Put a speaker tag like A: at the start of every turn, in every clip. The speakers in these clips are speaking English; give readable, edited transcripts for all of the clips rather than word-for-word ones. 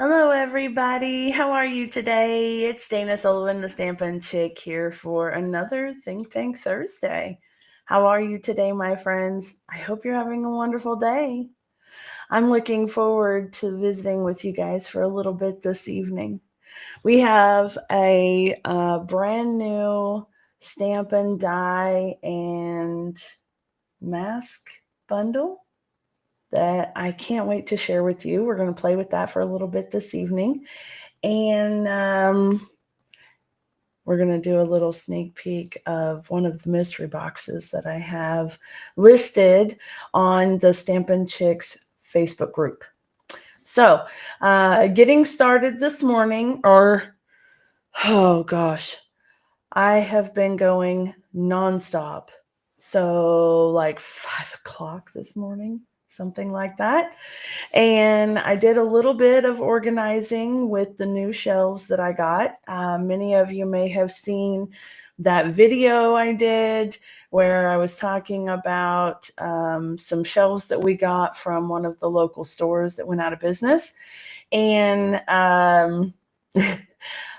A: Hello, everybody. How are you today? It's Dana Sullivan, the Stampin' Chick, here for another Think Tank Thursday. How are you today, my friends? I hope you're having a wonderful day. I'm looking forward to visiting with you guys for a little bit this evening. We have a brand new Stampin' Die and mask bundle that I can't wait to share with you. We're going to play with that for a little bit this evening. And we're going to do a little sneak peek of one of the mystery boxes that I have listed on the Stampin' Chicks Facebook group. So, getting started this morning, oh gosh, I have been going nonstop. So, like 5 o'clock this morning, something like that. And I did a little bit of organizing with the new shelves that I got. Many of you may have seen that video I did where I was talking about some shelves that we got from one of the local stores that went out of business. And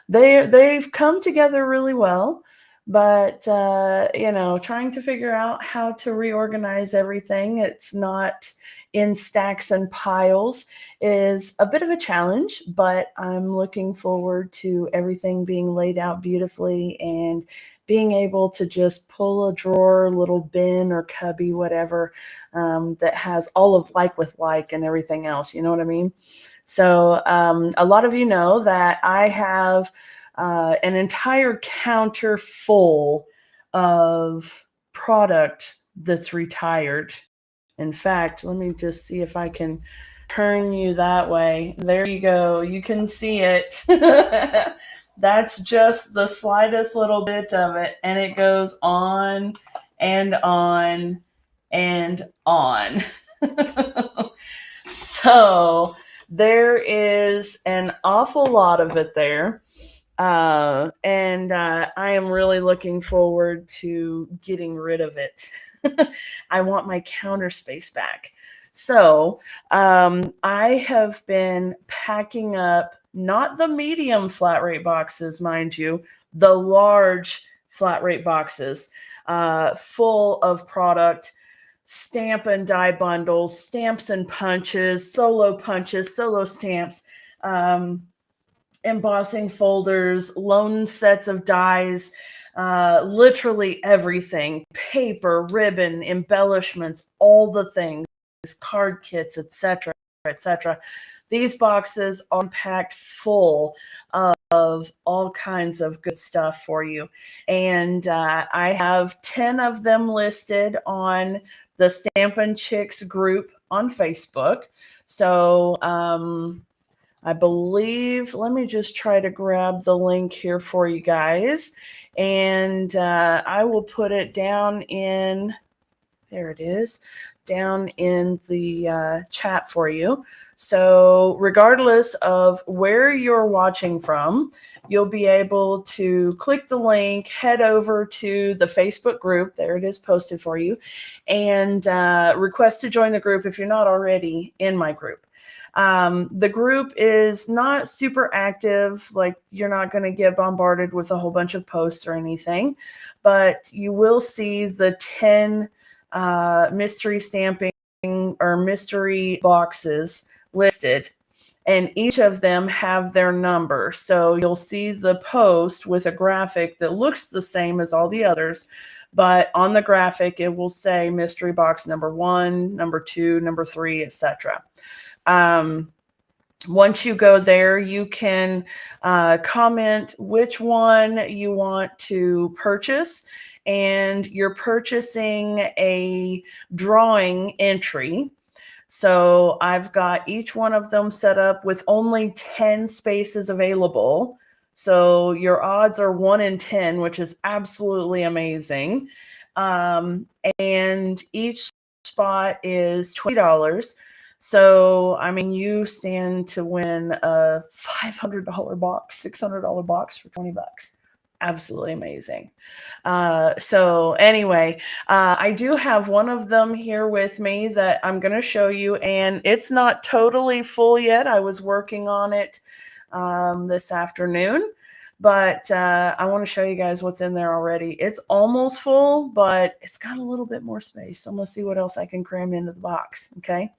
A: they've come together really well. But, trying to figure out how to reorganize everything, it's not in stacks and piles, is a bit of a challenge, but I'm looking forward to everything being laid out beautifully and being able to just pull a drawer, little bin or cubby, whatever, that has all of like with like and everything else. You know what I mean? So a lot of you know that I have an entire counter full of product that's retired. In fact, let me just see if I can turn you that way. There you go. You can see it. That's just the slightest little bit of it, and it goes on and on and on. So there is an awful lot of it there. And I am really looking forward to getting rid of it. I want my counter space back. So I have been packing up not the medium flat rate boxes, mind you, the large flat rate boxes full of product, Stampin' Die bundles, stamps and punches, solo stamps, embossing folders, loan sets of dies, literally everything, paper, ribbon, embellishments, all the things, card kits, etc., etc. These boxes are packed full of all kinds of good stuff for you. And I have 10 of them listed on the Stampin' Chicks group on Facebook. So I believe, let me just try to grab the link here for you guys. And I will put it down in, there it is, down in the chat for you. So regardless of where you're watching from, you'll be able to click the link, head over to the Facebook group. There it is posted for you. And request to join the group if you're not already in my group. The group is not super active, like you're not going to get bombarded with a whole bunch of posts or anything, but you will see the 10 mystery stamping or mystery boxes listed, and each of them have their number. So you'll see the post with a graphic that looks the same as all the others, but on the graphic it will say mystery box number 1, number 2, number 3, etc. Once you go there, you can comment which one you want to purchase, and you're purchasing a drawing entry. So I've got each one of them set up with only 10 spaces available. So your odds are 1 in 10, which is absolutely amazing. And each spot is $20. So, I mean, you stand to win a $500 box, $600 box for $20. Absolutely amazing. So anyway, I do have one of them here with me that I'm going to show you, and it's not totally full yet. I was working on it this afternoon, but I want to show you guys what's in there already. It's almost full, but it's got a little bit more space. So I'm going to see what else I can cram into the box. Okay.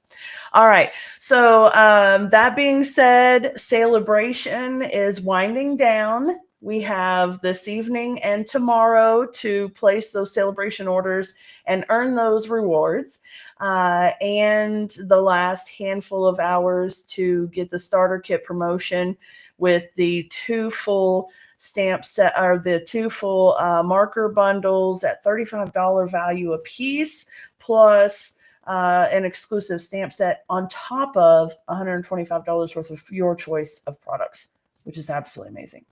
A: All right. So that being said, Celebration is winding down. We have this evening and tomorrow to place those Celebration orders and earn those rewards. And the last handful of hours to get the starter kit promotion with the 2 full stamp set, or the 2 full marker bundles at $35 value a piece, plus an exclusive stamp set on top of $125 worth of your choice of products, which is absolutely amazing.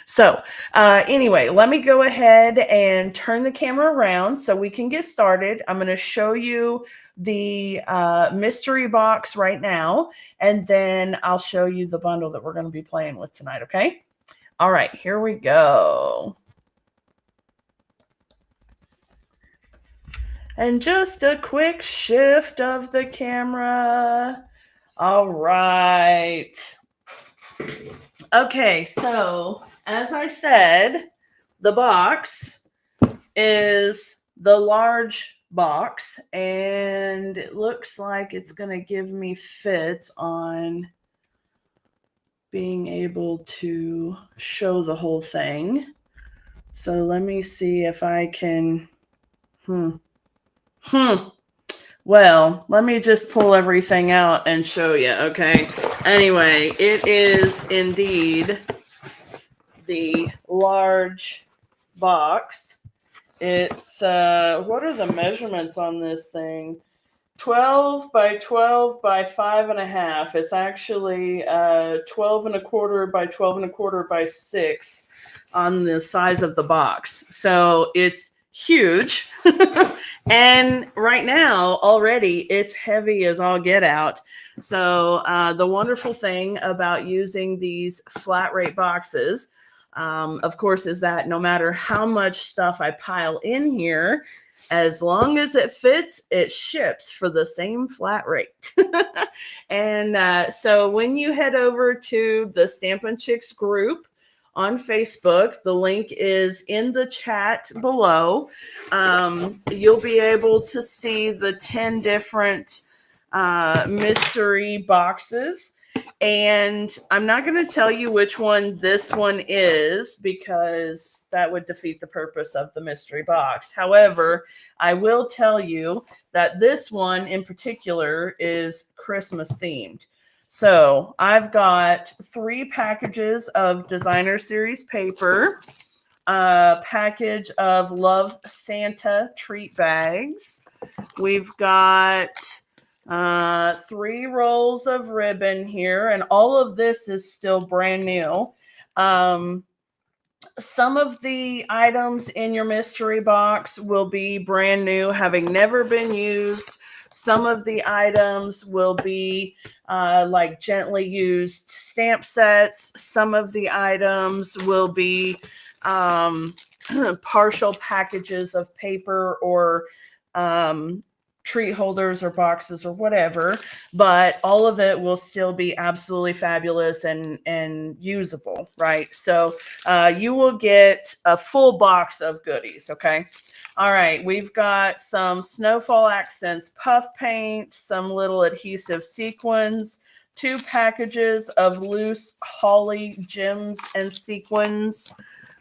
A: So anyway, let me go ahead and turn the camera around so we can get started. I'm going to show you the mystery box right now, and then I'll show you the bundle that we're going to be playing with tonight, okay? All right, here we go. And just a quick shift of the camera. All right. Okay, so as I said, the box is the large box, and it looks like it's going to give me fits on being able to show the whole thing. So let me see if I can, Well, let me just pull everything out and show you, okay? Anyway, it is indeed the large box. It's, what are the measurements on this thing? 12 by 12 by 5.5. It's actually 12 and a quarter by 12 and a quarter by 6 on the size of the box. So it's huge. And right now already it's heavy as all get out. So the wonderful thing about using these flat rate boxes, of course, is that no matter how much stuff I pile in here, as long as it fits, it ships for the same flat rate. And so when you head over to the Stampin' Chicks group on Facebook, the link is in the chat below. You'll be able to see the 10 different mystery boxes. And I'm not going to tell you which one this one is, because that would defeat the purpose of the mystery box. However, I will tell you that this one in particular is Christmas themed. So I've got 3 packages of Designer Series paper, a package of Love Santa treat bags. We've got 3 rolls of ribbon here, and all of this is still brand new. Some of the items in your mystery box will be brand new, having never been used. Some of the items will be like gently used stamp sets. Some of the items will be partial packages of paper, or treat holders or boxes or whatever, but all of it will still be absolutely fabulous and usable, right? So you will get a full box of goodies, okay? All right, we've got some Snowfall Accents puff paint, some little adhesive sequins, 2 packages of loose holly gems and sequins,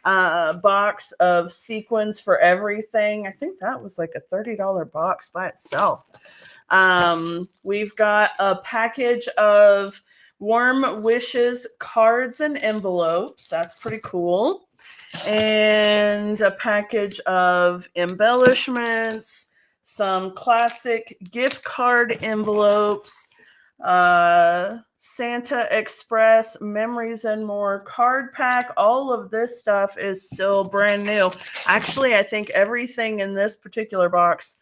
A: box of sequins for everything. I think that was like a $30 box by itself. We've got a package of Warm Wishes cards and envelopes. That's pretty cool. And a package of embellishments, some classic gift card envelopes, Santa Express, Memories and More card pack. All of this stuff is still brand new. Actually, I think everything in this particular box,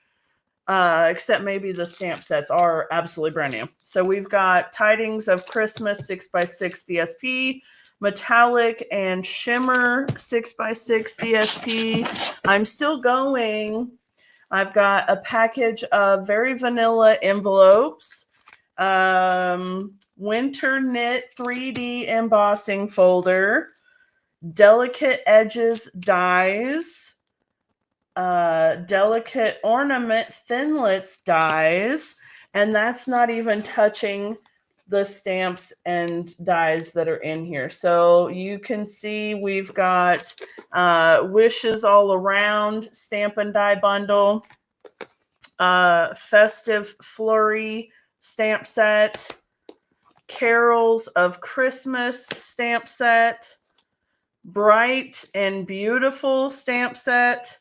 A: except maybe the stamp sets, are absolutely brand new. So we've got Tidings of Christmas 6x6 DSP, metallic and shimmer 6x6 DSP. I'm still going. I've got a package of very vanilla envelopes, winter knit 3D embossing folder, delicate edges dies, delicate ornament thinlits dies, and that's not even touching the stamps and dies that are in here. So you can see we've got wishes all around stamp and die bundle, festive flurry stamp set, carols of Christmas stamp set, bright and beautiful stamp set,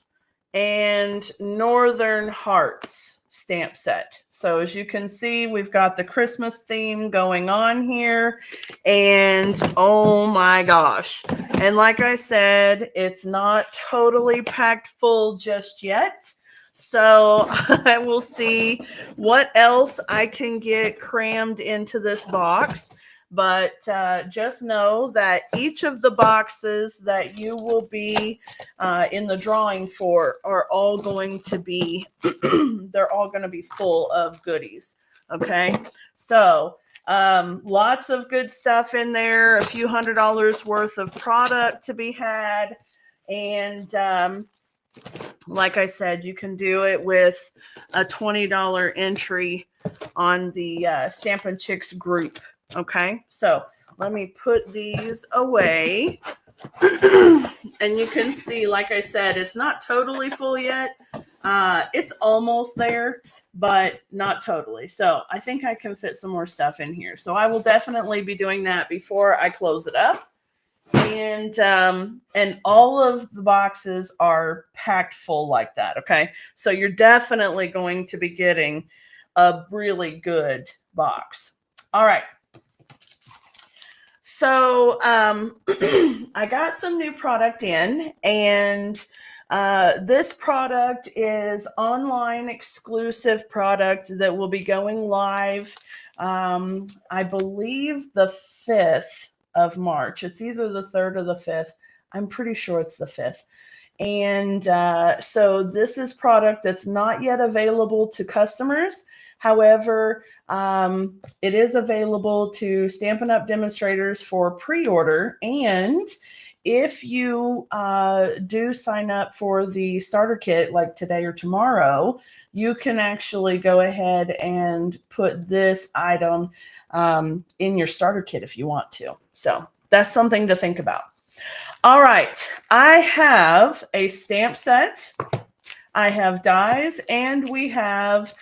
A: and Northern Hearts stamp set. So as you can see, we've got the Christmas theme going on here, and oh my gosh. And like I said, it's not totally packed full just yet. So I will see what else I can get crammed into this box. But just know that each of the boxes that you will be in the drawing for are all going to be, they're all going to be full of goodies. Okay. So lots of good stuff in there, a few $100s worth of product to be had. And like I said, you can do it with a $20 entry on the Stampin' Chicks group. Okay, so let me put these away. And you can see, like I said, it's not totally full yet. It's almost there, but not totally. So I think I can fit some more stuff in here. So I will definitely be doing that before I close it up. And all of the boxes are packed full like that. Okay, so you're definitely going to be getting a really good box. All right. So I got some new product in, and this product is online exclusive product that will be going live, I believe the 5th of March. It's either the 3rd or the 5th. I'm pretty sure it's the 5th. And so this is product that's not yet available to customers. However, it is available to Stampin' Up! Demonstrators for pre-order. And if you do sign up for the starter kit like today or tomorrow, you can actually go ahead and put this item in your starter kit if you want to. So that's something to think about. All right, I have a stamp set, I have dies, and we have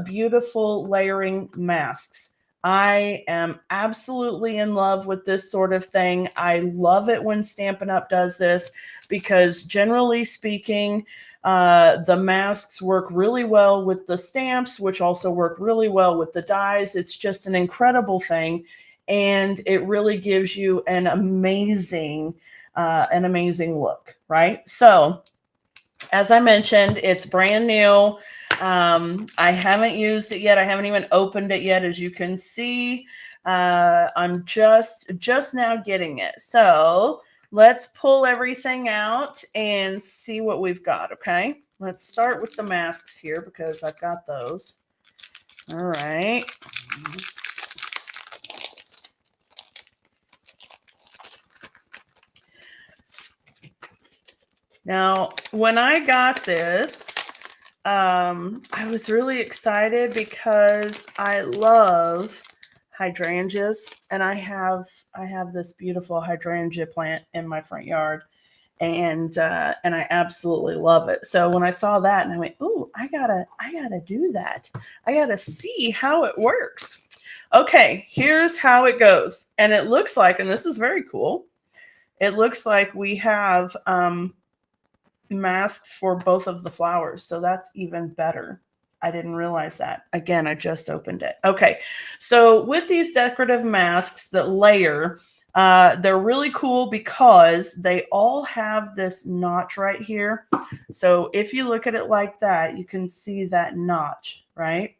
A: beautiful layering masks. I am absolutely in love with this sort of thing. I love it when Stampin' Up! Does this because generally speaking, the masks work really well with the stamps, which also work really well with the dies. It's just an incredible thing. And it really gives you an amazing look, right? So as I mentioned, it's brand new. I haven't used it yet. I haven't even opened it yet. As you can see, I'm just now getting it. So let's pull everything out and see what we've got. Okay, let's start with the masks here because I've got those. All right. Now, when I got this, I was really excited because I love hydrangeas, and I have this beautiful hydrangea plant in my front yard, and I absolutely love it. So when I saw that, and I went, "Ooh, I gotta do that. I gotta see how it works." Okay, here's how it goes, and it looks like, and this is very cool. It looks like we have masks for both of the flowers, so that's even better. I didn't realize that. Again, I just opened it. Okay, so with these decorative masks that layer, they're really cool because they all have this notch right here. So if you look at it like that, you can see that notch, right?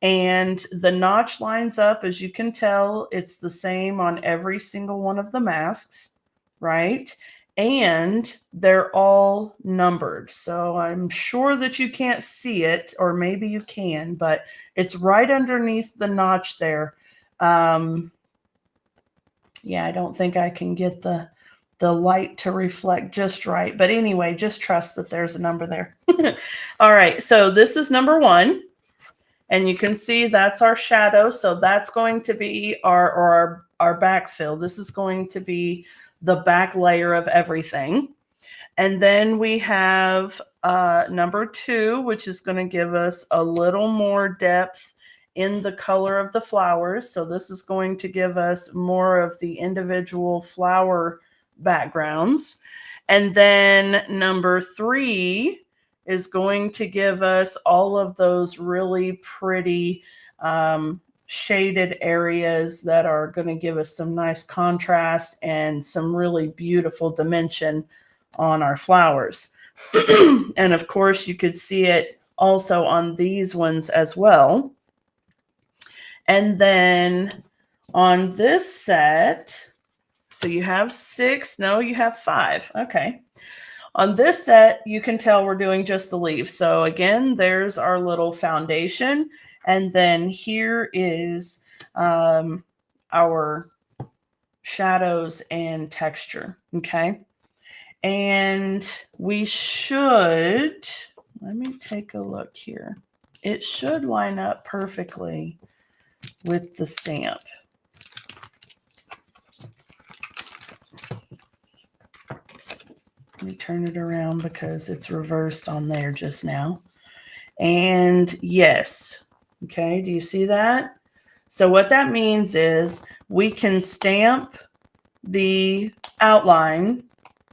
A: And the notch lines up, as you can tell, it's the same on every single one of the masks, right? And they're all numbered. So I'm sure that you can't see it, or maybe you can, but it's right underneath the notch there. Yeah, I don't think I can get the light to reflect just right. But anyway, just trust that there's a number there. All right, so this is number 1. And you can see that's our shadow. So that's going to be our backfill. This is going to be the back layer of everything. And then we have number 2, which is going to give us a little more depth in the color of the flowers. So this is going to give us more of the individual flower backgrounds. And then number 3 is going to give us all of those really pretty shaded areas that are going to give us some nice contrast and some really beautiful dimension on our flowers. And of course, you could see it also on these ones as well. And then on this set, so you have 6, no, you have 5. Okay. On this set, you can tell we're doing just the leaves. So again, there's our little foundation. And then here is our shadows and texture. Okay. And we should, let me take a look here. It should line up perfectly with the stamp. Let me turn it around because it's reversed on there just now. And yes, okay, do you see that? So what that means is we can stamp the outline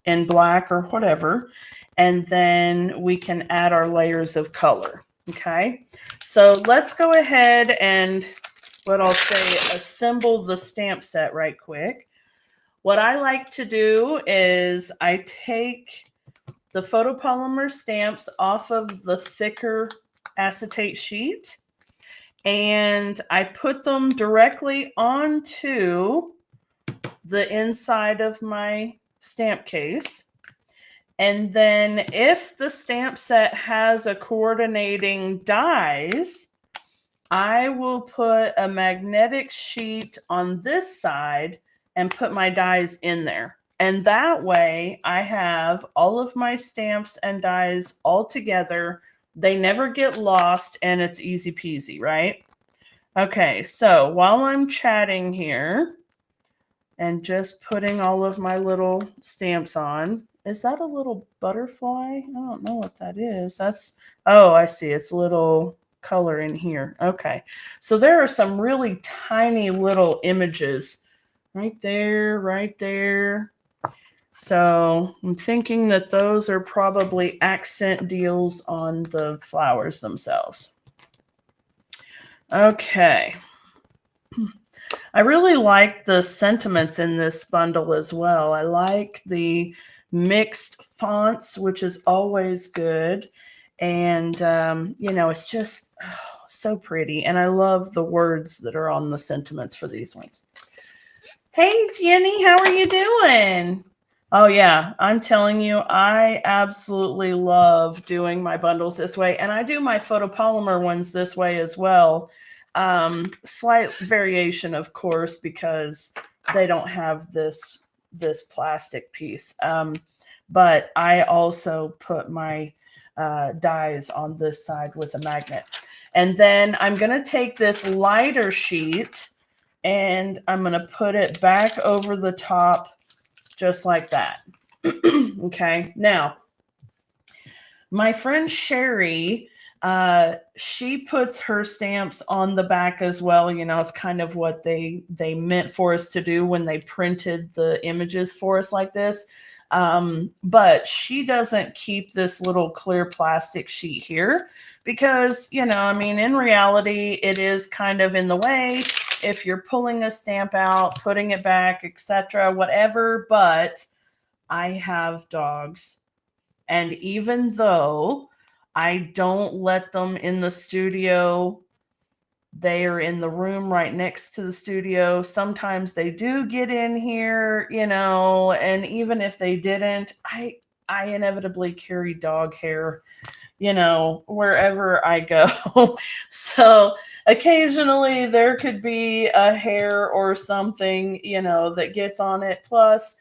A: in black or whatever, and then we can add our layers of color. Okay, so let's go ahead and what I'll say, assemble the stamp set right quick. What I like to do is I take the photopolymer stamps off of the thicker acetate sheet and I put them directly onto the inside of my stamp case. And then if the stamp set has a coordinating dies, I will put a magnetic sheet on this side and put my dies in there. And that way I have all of my stamps and dies all together. They never get lost and it's easy peasy, right? Okay, so while I'm chatting here and just putting all of my little stamps on, is that a little butterfly? I don't know what that is. That's, oh, I see. It's a little color in here. Okay, so there are some really tiny little images right there, right there. So I'm thinking that those are probably accent deals on the flowers themselves. Okay. I really like the sentiments in this bundle as well. I like the mixed fonts, which is always good. And, you know, it's just so pretty. And I love the words that are on the sentiments for these ones. Hey, Jenny, how are you doing? Oh, yeah, I'm telling you, I absolutely love doing my bundles this way. And I do my photopolymer ones this way as well. Slight variation, of course, because they don't have this plastic piece. But I also put my dies on this side with a magnet. And then I'm going to take this lighter sheet and I'm going to put it back over the top just like that. Okay. Now, my friend Sherry, she puts her stamps on the back as well. You know, it's kind of what they meant for us to do when they printed the images for us like this. But she doesn't keep this little clear plastic sheet here because, you know, I mean, in reality, it is kind of in the way if you're pulling a stamp out, putting it back, etc., whatever. But I have dogs. And even though I don't let them in the studio They are in the room right next to the studio. Sometimes they do get in here, and even if they didn't, I inevitably carry dog hair, wherever I go. So occasionally there could be a hair or something, that gets on it. Plus,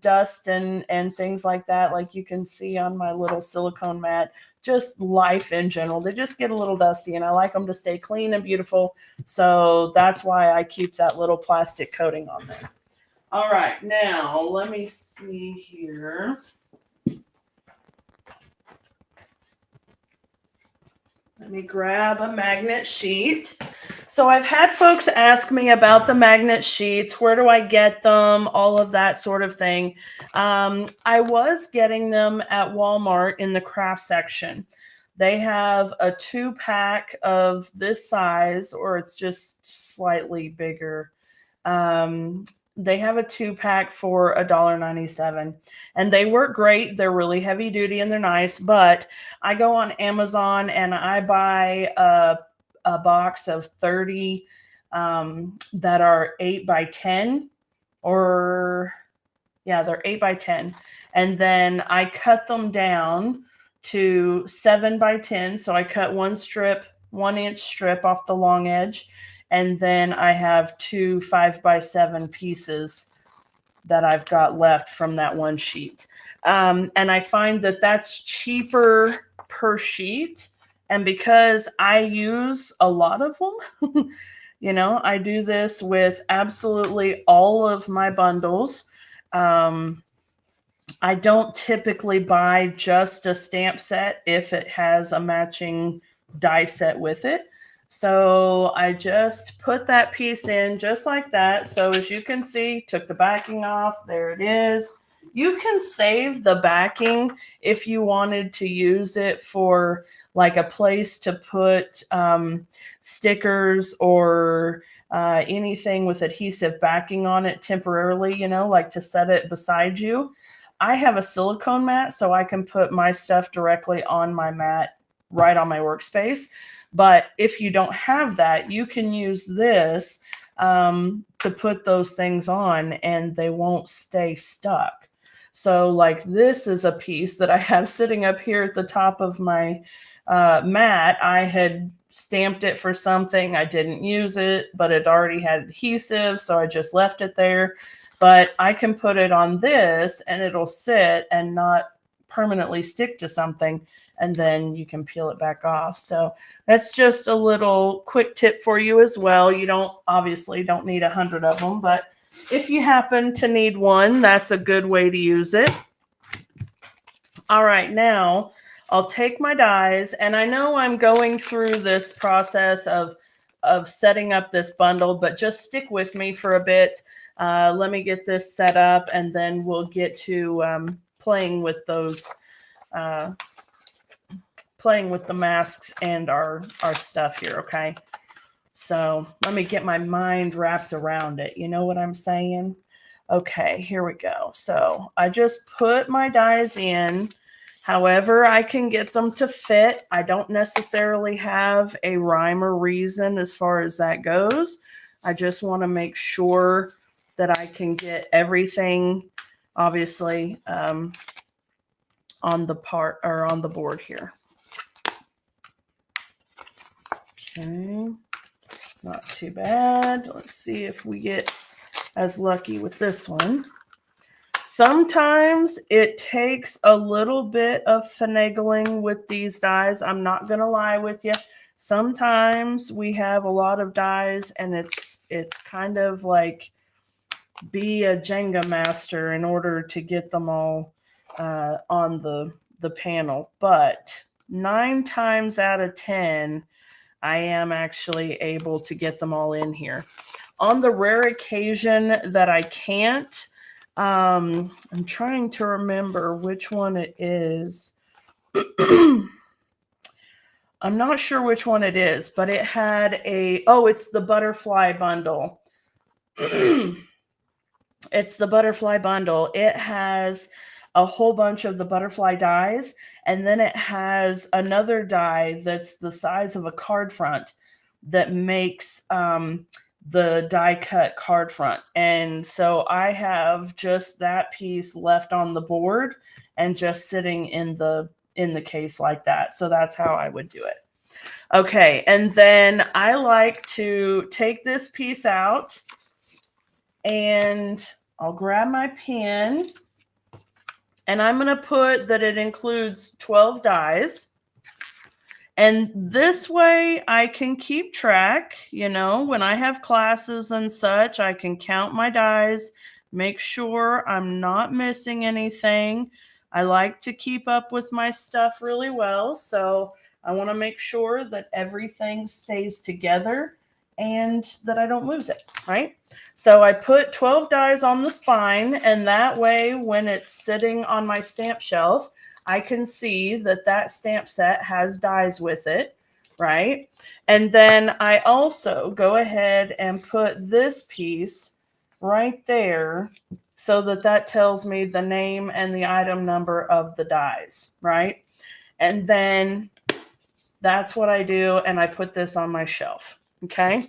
A: dust and things like that, like you can see on my little silicone mat. Just life in general, they just get a little dusty, and I like them to stay clean and beautiful. So that's why I keep that little plastic coating on there. All right, now let me see here. Let me grab a magnet sheet. So I've had folks ask me about the magnet sheets. Where do I get them? All of that sort of thing. I was getting them at Walmart in the craft section. They have a 2-pack of this size, or it's just slightly bigger. They have a 2-pack for $1.97, and they work great. They're really heavy duty and they're nice, but I go on Amazon and I buy a box of 30 that are 8 by 10, or they're 8 by 10. And then I cut them down to 7 by 10. So I cut 1-inch strip off the long edge. And then I have 2 5 by 7 pieces that I've got left from that one sheet. And I find that that's cheaper per sheet. And because I use a lot of them, I do this with absolutely all of my bundles. I don't typically buy just a stamp set if it has a matching die set with it. So I just put that piece in just like that. So as you can see, took the backing off. There it is. You can save the backing if you wanted to use it for like a place to put stickers or anything with adhesive backing on it temporarily, like to set it beside you. I have a silicone mat, so I can put my stuff directly on my mat right on my workspace. But if you don't have that, you can use this to put those things on and they won't stay stuck. So like this is a piece that I have sitting up here at the top of my mat. I had stamped it for something. I didn't use it, but it already had adhesive, so I just left it there. But I can put it on this and it'll sit and not permanently stick to something, and then you can peel it back off. So that's just a little quick tip for you as well. You obviously don't need 100 of them, but if you happen to need one, that's a good way to use it. All right, now I'll take my dies, and I know I'm going through this process of setting up this bundle, but just stick with me for a bit. Let me get this set up, and then we'll get to playing with those, playing with the masks and our stuff here, okay? So let me get my mind wrapped around it. You know what I'm saying? Okay, here we go. So I just put my dies in however I can get them to fit. I don't necessarily have a rhyme or reason as far as that goes. I just want to make sure that I can get everything, obviously, on the board here. Okay, not too bad. Let's see if we get as lucky with this one. Sometimes it takes a little bit of finagling with these dies. I'm not going to lie with you. Sometimes we have a lot of dies and it's kind of like be a Jenga master in order to get them all on the panel. But 9 times out of 10, I am actually able to get them all in here. On the rare occasion that I can't, I'm trying to remember which one it is. I'm not sure which one it is, but it had it's the butterfly bundle. It's the butterfly bundle. It has a whole bunch of the butterfly dies, and then it has another die that's the size of a card front that makes the die cut card front. And so I have just that piece left on the board and just sitting in the case like that. So that's how I would do it. Okay, and then I like to take this piece out and I'll grab my pen and I'm going to put that it includes 12 dies. And this way I can keep track, you know, when I have classes and such, I can count my dies, make sure I'm not missing anything. I like to keep up with my stuff really well. So I want to make sure that everything stays together and that I don't lose it, right? So I put 12 dies on the spine, and that way when it's sitting on my stamp shelf, I can see that that stamp set has dies with it, right? And then I also go ahead and put this piece right there so that that tells me the name and the item number of the dies, right? And then that's what I do, and I put this on my shelf, okay?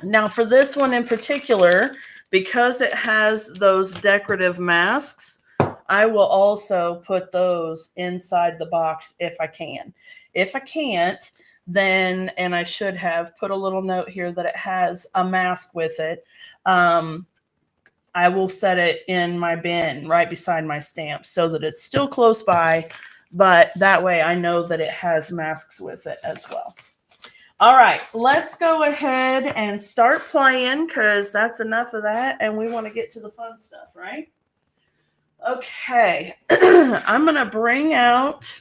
A: Now for this one in particular, because it has those decorative masks, I will also put those inside the box if I can. If I can't, then, and I should have put a little note here that it has a mask with it, I will set it in my bin right beside my stamp so that it's still close by, but that way I know that it has masks with it as well. All right, let's go ahead and start playing because that's enough of that and we want to get to the fun stuff, right? Okay, I'm going to bring out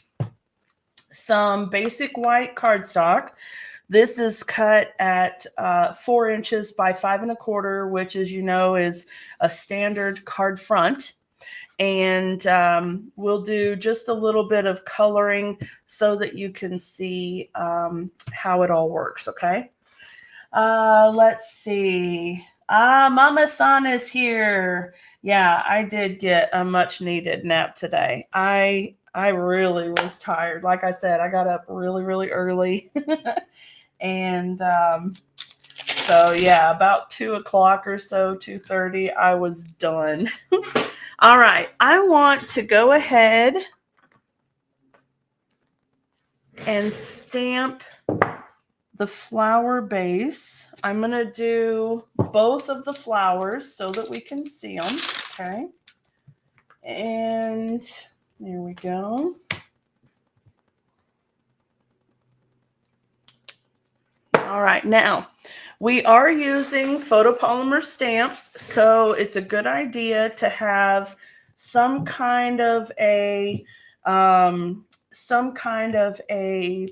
A: some basic white cardstock. This is cut at 4 inches by 5 1/4, which, as you know, is a standard card front. And we'll do just a little bit of coloring so that you can see how it all works, okay? Let's see. Mama San is here. Yeah, I did get a much needed nap today. I really was tired. Like I said, I got up really, really early. And so yeah, about 2 o'clock or so, 2:30, I was done. All right, I want to go ahead and stamp the flower base. I'm going to do both of the flowers so that we can see them, okay? And there we go. All right, now we are using photopolymer stamps, so it's a good idea to have some kind of a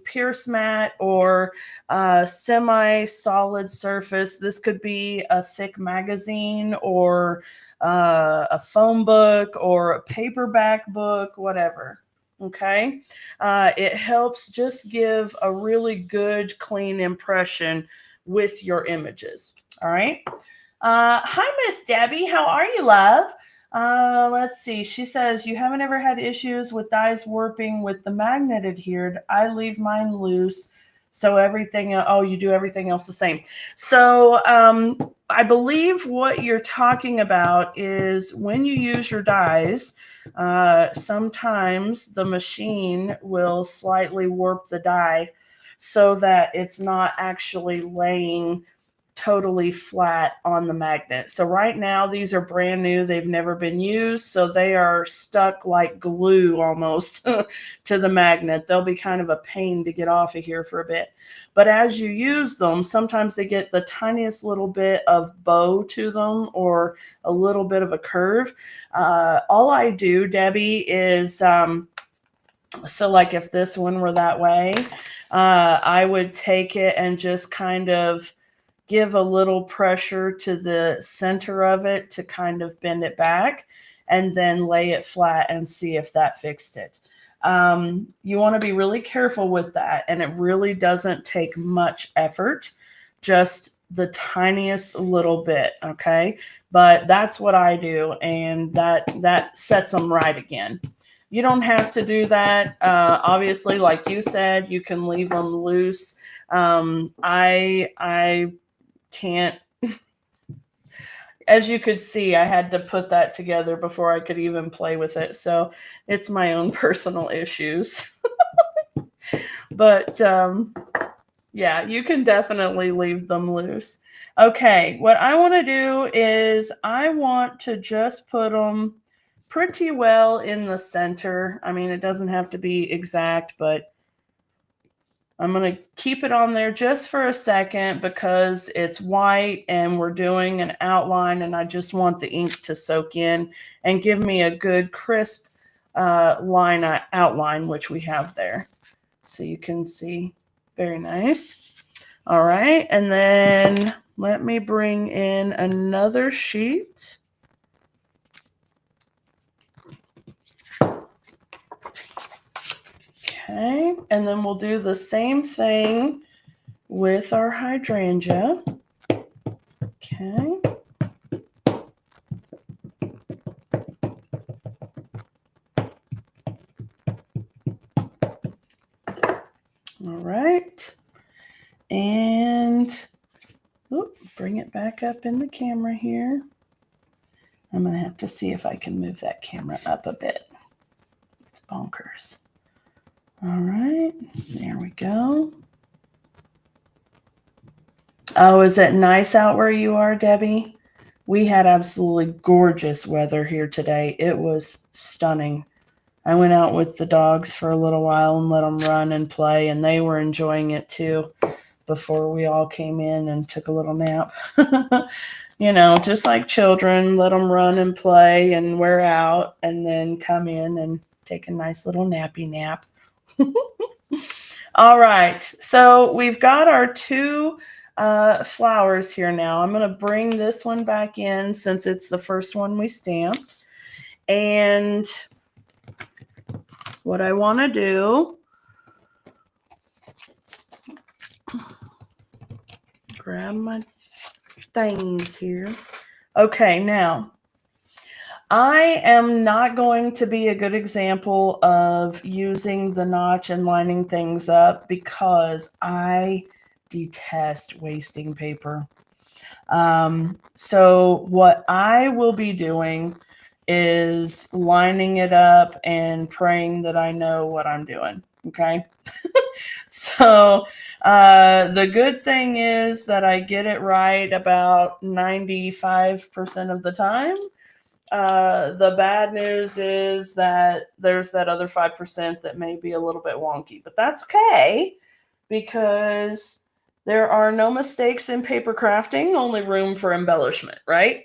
A: pierce mat or a semi-solid surface. This could be a thick magazine or a phone book or a paperback book, whatever. Okay, it helps just give a really good, clean impression with your images. All right. Hi, Miss Debbie. How are you, love? Let's see. She says, you haven't ever had issues with dies warping with the magnet adhered. I leave mine loose. So everything, oh, you do everything else the same. So I believe what you're talking about is when you use your dies, sometimes the machine will slightly warp the die so that it's not actually laying totally flat on the magnet. So right now these are brand new. They've never been used. So they are stuck like glue almost to the magnet. They'll be kind of a pain to get off of here for a bit. But as you use them, sometimes they get the tiniest little bit of bow to them or a little bit of a curve. All I do, Debbie, is so like if this one were that way, I would take it and just kind of give a little pressure to the center of it to kind of bend it back and then lay it flat and see if that fixed it. You want to be really careful with that, and it really doesn't take much effort, just the tiniest little bit, okay? But that's what I do, and that sets them right again. You don't have to do that. Obviously, like you said, you can leave them loose I can't, as you could see, I had to put that together before I could even play with it. So it's my own personal issues. But yeah, you can definitely leave them loose. Okay, what I want to do is I want to just put them pretty well in the center. I mean, it doesn't have to be exact, but I'm going to keep it on there just for a second because it's white and we're doing an outline, and I just want the ink to soak in and give me a good crisp line outline, which we have there. So you can see, very nice. All right, and then let me bring in another sheet. Okay, and then we'll do the same thing with our hydrangea. Okay. All right. And bring it back up in the camera here. I'm going to have to see if I can move that camera up a bit. It's bonkers. All right. There we go. Oh, is it nice out where you are, Debbie? We had absolutely gorgeous weather here today. It was stunning. I went out with the dogs for a little while and let them run and play, and they were enjoying it too before we all came in and took a little nap. You know, just like children, let them run and play and wear out and then come in and take a nice little nappy nap. All right, so we've got our two flowers here now. I'm going to bring this one back in since it's the first one we stamped. And what I want to do, grab my things here. Okay, now I am not going to be a good example of using the notch and lining things up because I detest wasting paper. So what I will be doing is lining it up and praying that I know what I'm doing. Okay. So the good thing is that I get it right about 95% of the time. The bad news is that there's that other 5% that may be a little bit wonky, but that's okay because there are no mistakes in paper crafting, only room for embellishment, right?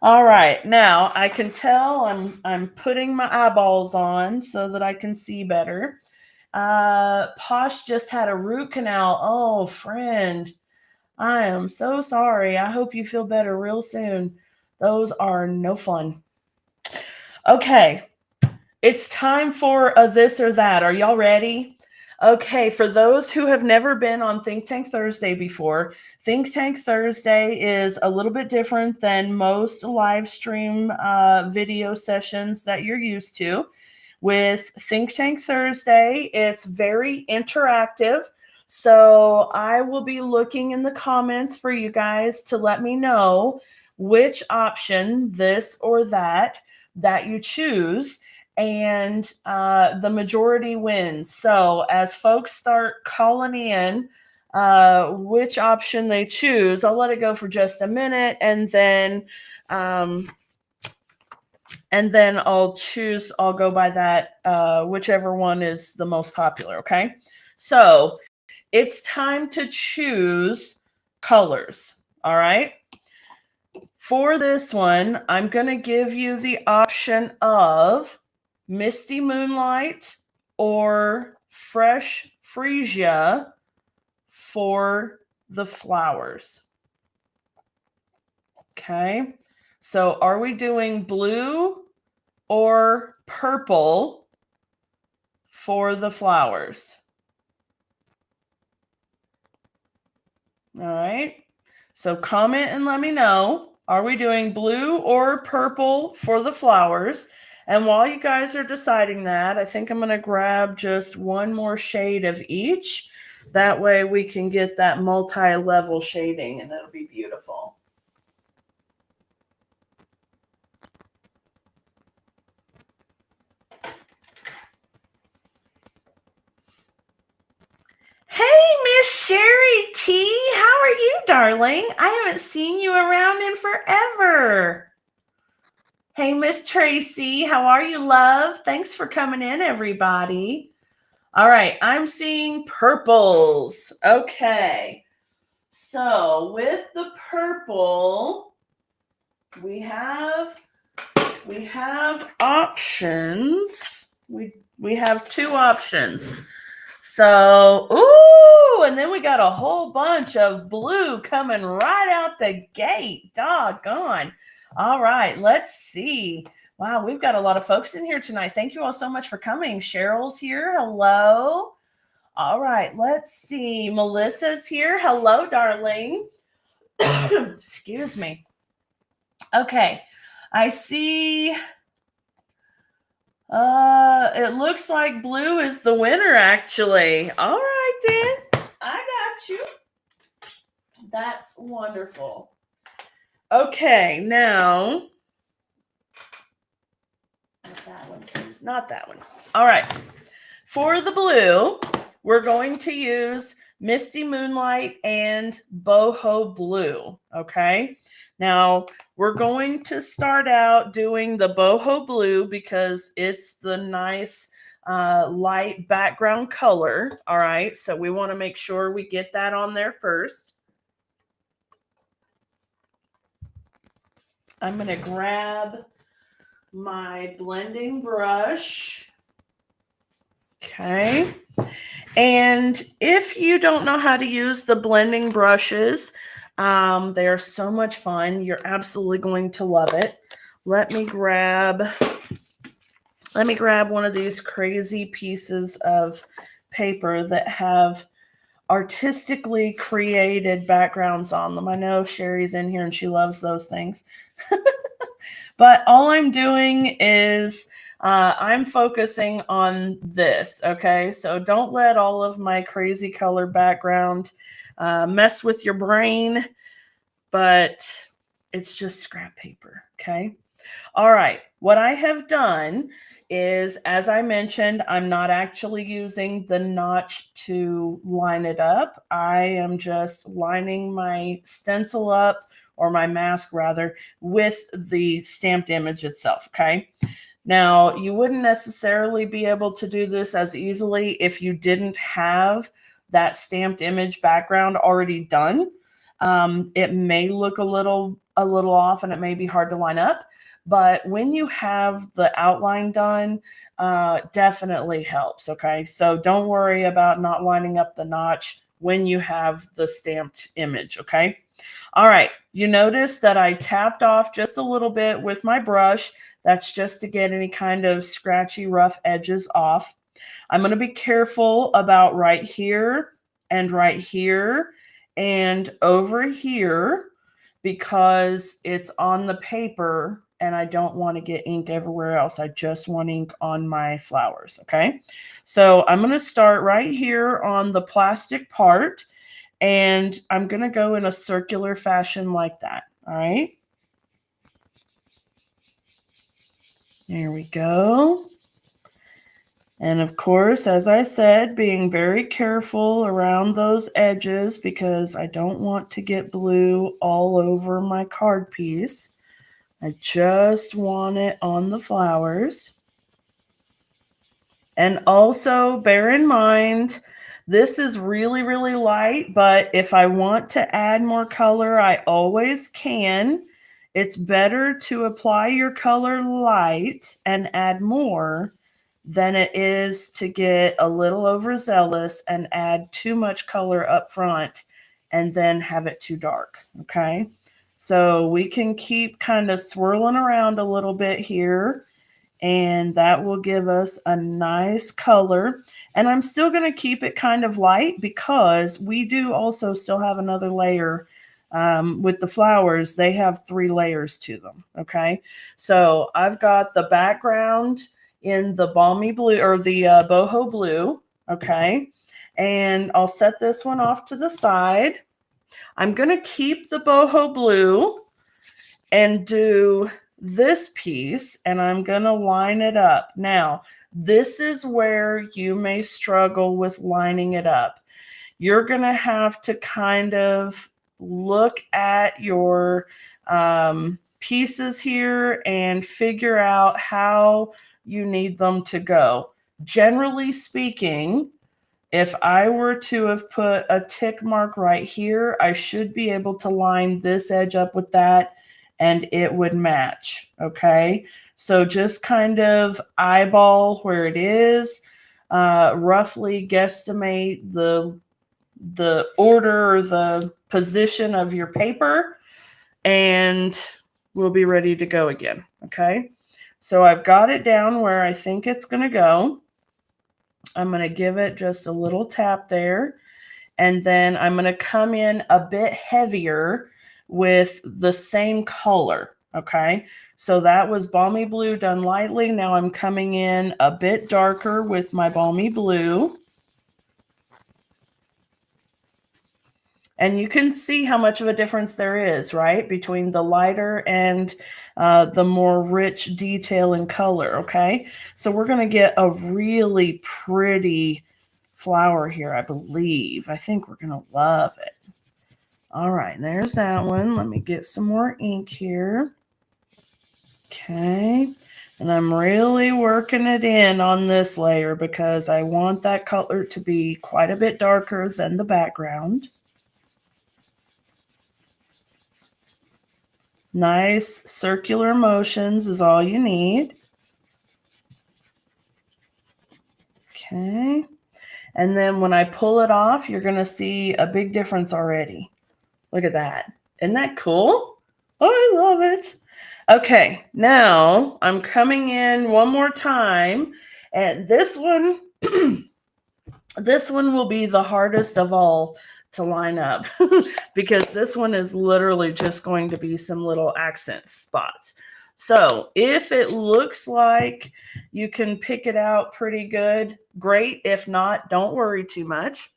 A: All right, now I can tell I'm putting my eyeballs on so that I can see better. Posh just had a root canal. Oh, friend, I am so sorry. I hope you feel better real soon. Those are no fun. Okay, it's time for a this or that. Are y'all ready? Okay, for those who have never been on Think Tank Thursday before, Think Tank Thursday is a little bit different than most live stream video sessions that you're used to. With Think Tank Thursday, it's very interactive. So I will be looking in the comments for you guys to let me know which option, this or that you choose, and the majority wins. So as folks start calling in which option they choose, I'll let it go for just a minute, and then I'll go by that, whichever one is the most popular. Okay, so it's time to choose colors. All right. For this one, I'm going to give you the option of Misty Moonlight or Fresh Freesia for the flowers. Okay, so are we doing blue or purple for the flowers? All right, so comment and let me know. Are we doing blue or purple for the flowers? And while you guys are deciding that, I think I'm going to grab just one more shade of each That way we can get that multi-level shading and it'll be beautiful. Hey, Miss Sherry T, how are you, darling? I haven't seen you around in forever. Hey, Miss Tracy, how are you, love? Thanks for coming in, everybody. All right, I'm seeing purples. Okay, so with the purple, we have options. We have two options. So, ooh, and then we got a whole bunch of blue coming right out the gate. Doggone. All right, let's see. Wow, we've got a lot of folks in here tonight. Thank you all so much for coming. Cheryl's here. Hello. All right, let's see. Melissa's here. Hello, darling. Excuse me. Okay, I see. It looks like blue is the winner, actually. All right, then. I got you. That's wonderful. Okay, now. Not that one, please. Not that one. All right. For the blue, we're going to use Misty Moonlight and Boho Blue. Okay. Now, we're going to start out doing the Boho Blue because it's the nice light background color. All right. So we want to make sure we get that on there first. I'm going to grab my blending brush. Okay. And if you don't know how to use the blending brushes, they are so much fun. You're absolutely going to love it. Let me grab one of these crazy pieces of paper that have artistically created backgrounds on them. I know Sherry's in here and she loves those things. But all I'm doing is I'm focusing on this, okay? So don't let all of my crazy color background mess with your brain, but it's just scrap paper, okay? All right, what I have done is, as I mentioned, I'm not actually using the notch to line it up. I am just lining my stencil up, or my mask rather, with the stamped image itself, okay? Now, you wouldn't necessarily be able to do this as easily if you didn't have that stamped image background already done. It may look a little off and it may be hard to line up, but when you have the outline done, definitely helps, okay? So don't worry about not lining up the notch when you have the stamped image, okay? All right, you notice that I tapped off just a little bit with my brush. That's just to get any kind of scratchy, rough edges off. I'm going to be careful about right here and over here because it's on the paper and I don't want to get ink everywhere else. I just want ink on my flowers, okay? So I'm going to start right here on the plastic part. And I'm going to go in a circular fashion like that. All right. There we go. And of course, as I said, being very careful around those edges because I don't want to get blue all over my card piece. I just want it on the flowers. And also bear in mind, this is really, really light, but if I want to add more color, I always can. It's better to apply your color light and add more than it is to get a little overzealous and add too much color up front and then have it too dark, okay? So we can keep kind of swirling around a little bit here, and that will give us a nice color. And I'm still going to keep it kind of light because we do also still have another layer with the flowers. They have 3 layers to them, okay? So I've got the background in the balmy blue or the boho blue, okay? And I'll set this one off to the side. I'm going to keep the boho blue and do this piece, and I'm going to line it up. Now, this is where you may struggle with lining it up. You're going to have to kind of look at your pieces here and figure out how you need them to go. Generally speaking, if I were to have put a tick mark right here, I should be able to line this edge up with that and it would match, okay? So just kind of eyeball where it is, roughly guesstimate the order or the position of your paper, and we'll be ready to go again, okay? So I've got it down where I think it's going to go. I'm going to give it just a little tap there, and then I'm going to come in a bit heavier with the same color, okay? So that was balmy blue done lightly. Now I'm coming in a bit darker with my balmy blue. And you can see how much of a difference there is, right, between the lighter and the more rich detail and color, okay? So we're going to get a really pretty flower here, I believe. I think we're going to love it. All right, there's that one. Let me get some more ink here. Okay, and I'm really working it in on this layer because I want that color to be quite a bit darker than the background. Nice circular motions is all you need. Okay. And then when I pull it off, you're going to see a big difference already. Look at that. Isn't that cool? Oh, I love it. Okay. Now I'm coming in one more time. And this one, this one will be the hardest of all to line up because this one is literally just going to be some little accent spots. So if it looks like you can pick it out pretty good, great. If not, don't worry too much.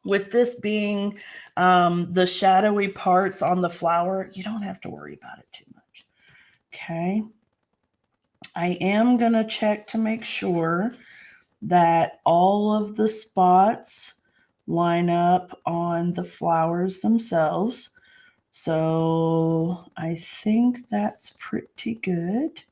A: With this being the shadowy parts on the flower, you don't have to worry about it too much. Okay. I am going to check to make sure that all of the spots line up on the flowers themselves. So I think that's pretty good.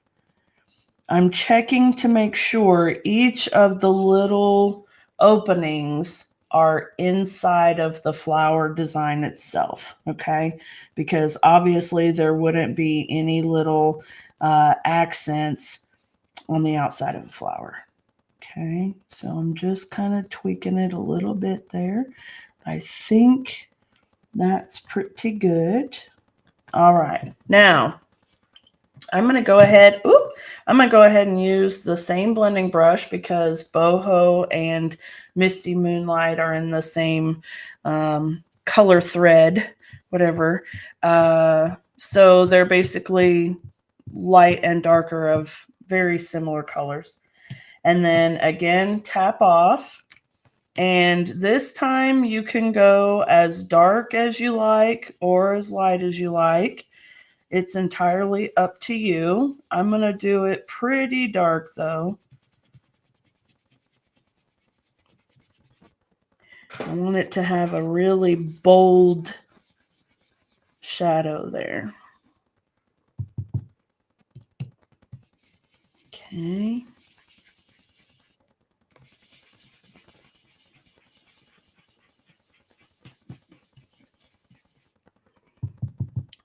A: I'm checking to make sure each of the little openings are inside of the flower design itself, okay? Because obviously there wouldn't be any little accents on the outside of the flower. Okay, so I'm just kind of tweaking it a little bit there. I think that's pretty good. All right, now I'm going to go ahead. I'm going to go ahead and use the same blending brush because Boho and Misty Moonlight are in the same color thread, whatever. So they're basically light and darker of very similar colors. And then again, tap off. And this time you can go as dark as you like or as light as you like. It's entirely up to you. I'm going to do it pretty dark though. I want it to have a really bold shadow there. Okay.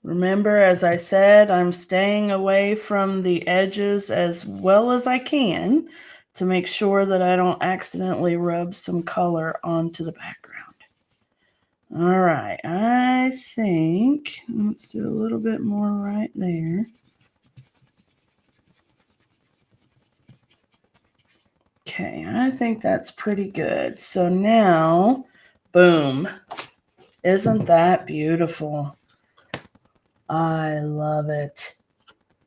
A: Remember, as I said, I'm staying away from the edges as well as I can to make sure that I don't accidentally rub some color onto the background. All right, I think, let's do a little bit more right there. Okay, I think that's pretty good. So now, boom. Isn't that beautiful? I love it.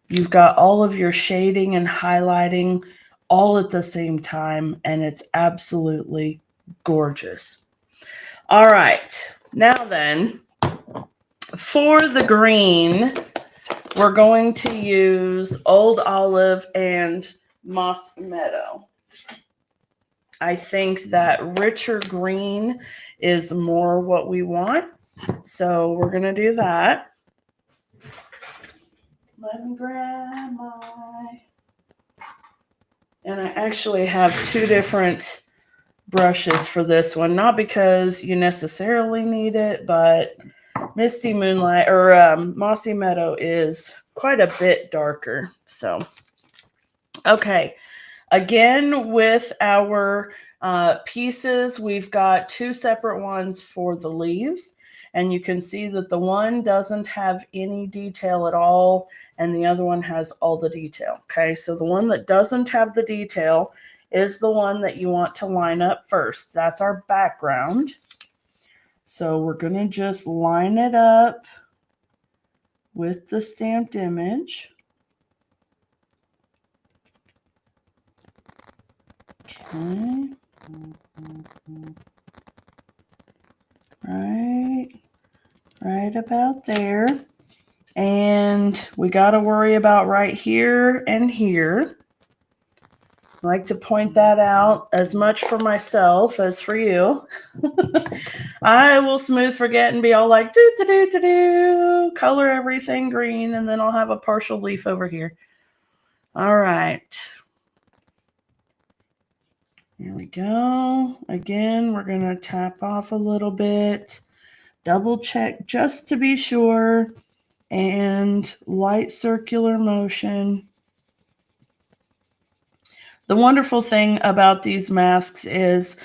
A: You've got all of your shading and highlighting all at the same time, and it's absolutely gorgeous. All right, now then, for the green, we're going to use Old Olive and Moss Meadow. I think that richer green is more what we want, so we're going to do that. Let me grab my... And I actually have two different brushes for this one, not because you necessarily need it, but Misty Moonlight or Mossy Meadow is quite a bit darker. So, okay. Again, with our pieces, we've got two separate ones for the leaves. And you can see that the one doesn't have any detail at all, and the other one has all the detail. Okay, so the one that doesn't have the detail is the one that you want to line up first. That's our background. So we're going to just line it up with the stamped image. Okay. Right about there. And we got to worry about right here and here. I like to point that out as much for myself as for you. I will smooth forget and be all like, do, color everything green, and then I'll have a partial leaf over here. All right. Here we go. Again, we're going to tap off a little bit, double check just to be sure, and light circular motion. The wonderful thing about these masks is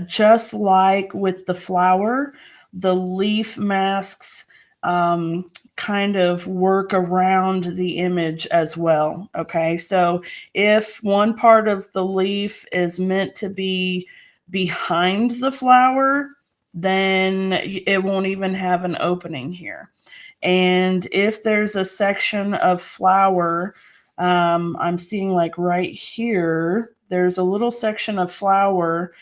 A: just like with the flower, the leaf masks kind of work around the image as well. Okay, so if one part of the leaf is meant to be behind the flower, then it won't even have an opening here. And if there's a section of flower, I'm seeing like right here, there's a little section of flower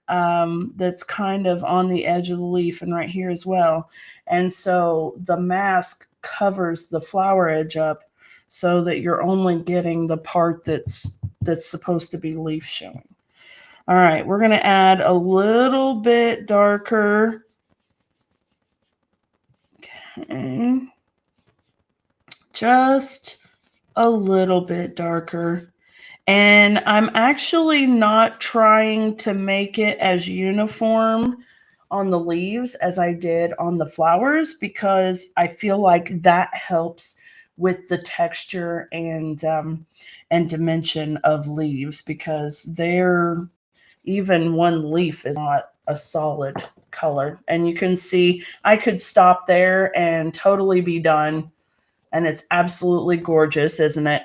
A: that's kind of on the edge of the leaf, and right here as well. And so the mask covers the flower edge up so that you're only getting the part that's supposed to be leaf showing. All right, we're going to add a little bit darker. Okay. Just a little bit darker. And I'm actually not trying to make it as uniform on the leaves as I did on the flowers, because I feel like that helps with the texture and dimension of leaves, because they're, even one leaf is not a solid color. And you can see I could stop there and totally be done. And it's absolutely gorgeous, isn't it?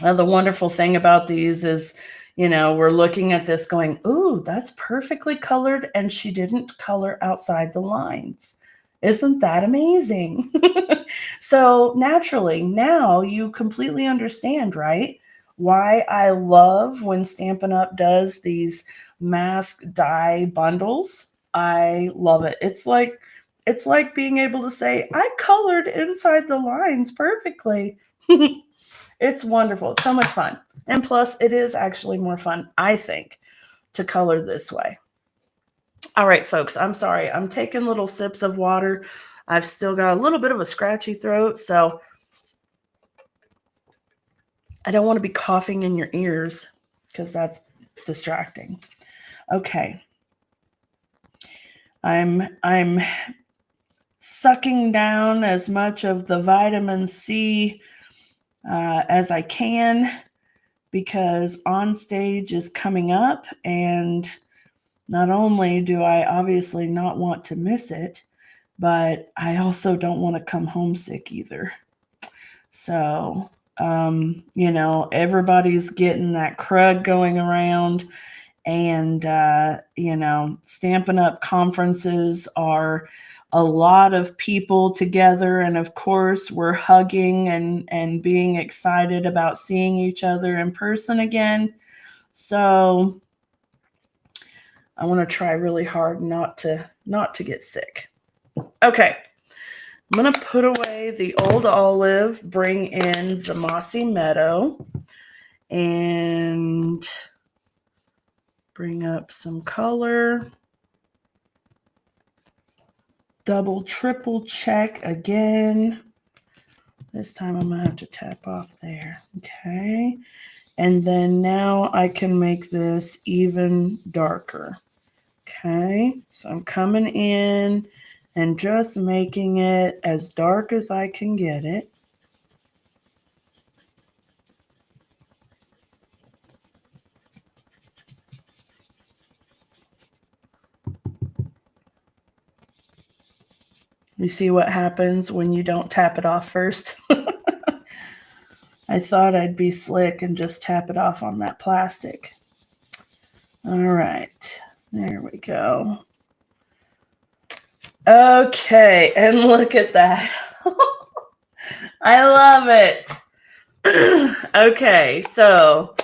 A: The wonderful thing about these is, you know, we're looking at this going, ooh, that's perfectly colored, and she didn't color outside the lines. Isn't that amazing? So naturally, now you completely understand, right? Why I love when Stampin' Up! Does these mask die bundles. I love it. It's like being able to say, I colored inside the lines perfectly. It's wonderful. It's so much fun. And plus, it is actually more fun, I think, to color this way. All right, folks, I'm sorry. I'm taking little sips of water. I've still got a little bit of a scratchy throat, so I don't want to be coughing in your ears because that's distracting. Okay. I'm sucking down as much of the vitamin C as I can, because On Stage is coming up, and not only do I obviously not want to miss it, but I also don't want to come homesick either. So, you know, everybody's getting that crud going around, and, you know, Stampin' Up! Conferences are a lot of people together, and of course we're hugging and being excited about seeing each other in person again. So I want to try really hard not to get sick. Okay. I'm going to put away the old olive, bring in the mossy meadow, and bring up some color. Double, triple check again. This time I'm going to have to tap off there. Okay. And then now I can make this even darker. Okay. So I'm coming in and just making it as dark as I can get it. You see what happens when you don't tap it off first? I thought I'd be slick and just tap it off on that plastic. All right, there we go. Okay, and look at that. I love it. Okay, so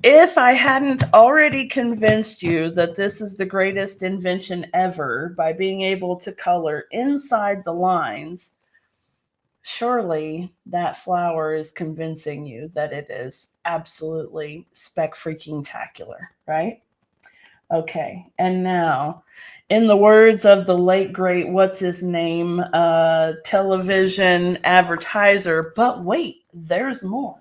A: if I hadn't already convinced you that this is the greatest invention ever by being able to color inside the lines, surely that flower is convincing you that it is absolutely spec-freaking-tacular, right? Okay, and now, in the words of the late great, what's his name, television advertiser, but wait, there's more.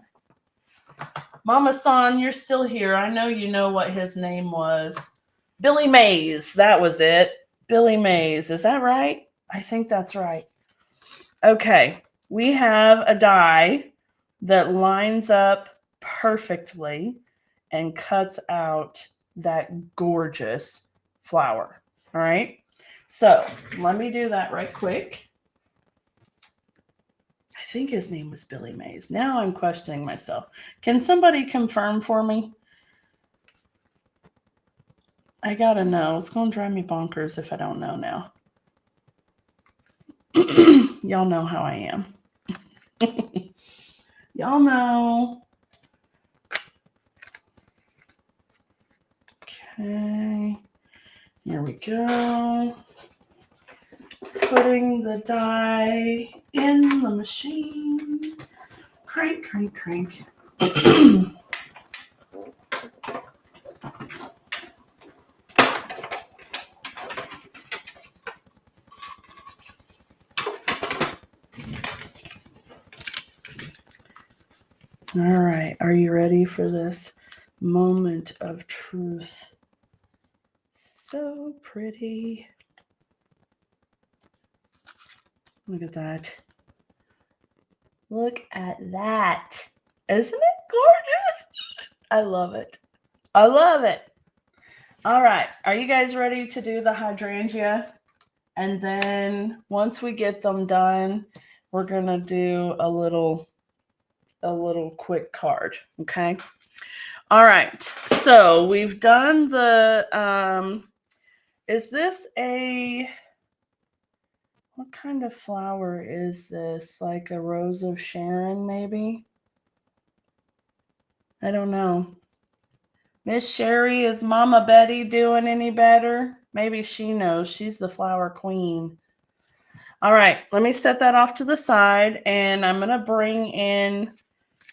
A: Mama San, you're still here. I know you know what his name was. Billy Mays, that was it. Billy Mays, is that right? I think that's right. Okay, we have a die that lines up perfectly and cuts out that gorgeous flower. All right, so let me do that right quick. I think his name was Billy Mays. Now I'm questioning myself. Can somebody confirm for me? I gotta know. It's gonna drive me bonkers if I don't know now. Y'all know how I am. Y'all know. Okay. Here we go. Putting the die in the machine. Crank, crank, crank. All right. Are you ready for this moment of truth? So pretty. Look at that. Look at that. Isn't it gorgeous? I love it. I love it. All right. Are you guys ready to do the hydrangea? And then once we get them done, we're going to do a little quick card. Okay. All right. So we've done the, is this what kind of flower is this? Like a Rose of Sharon, maybe? I don't know. Miss Sherry, is Mama Betty doing any better? Maybe she knows. She's the flower queen. All right, let me set that off to the side, and I'm going to bring in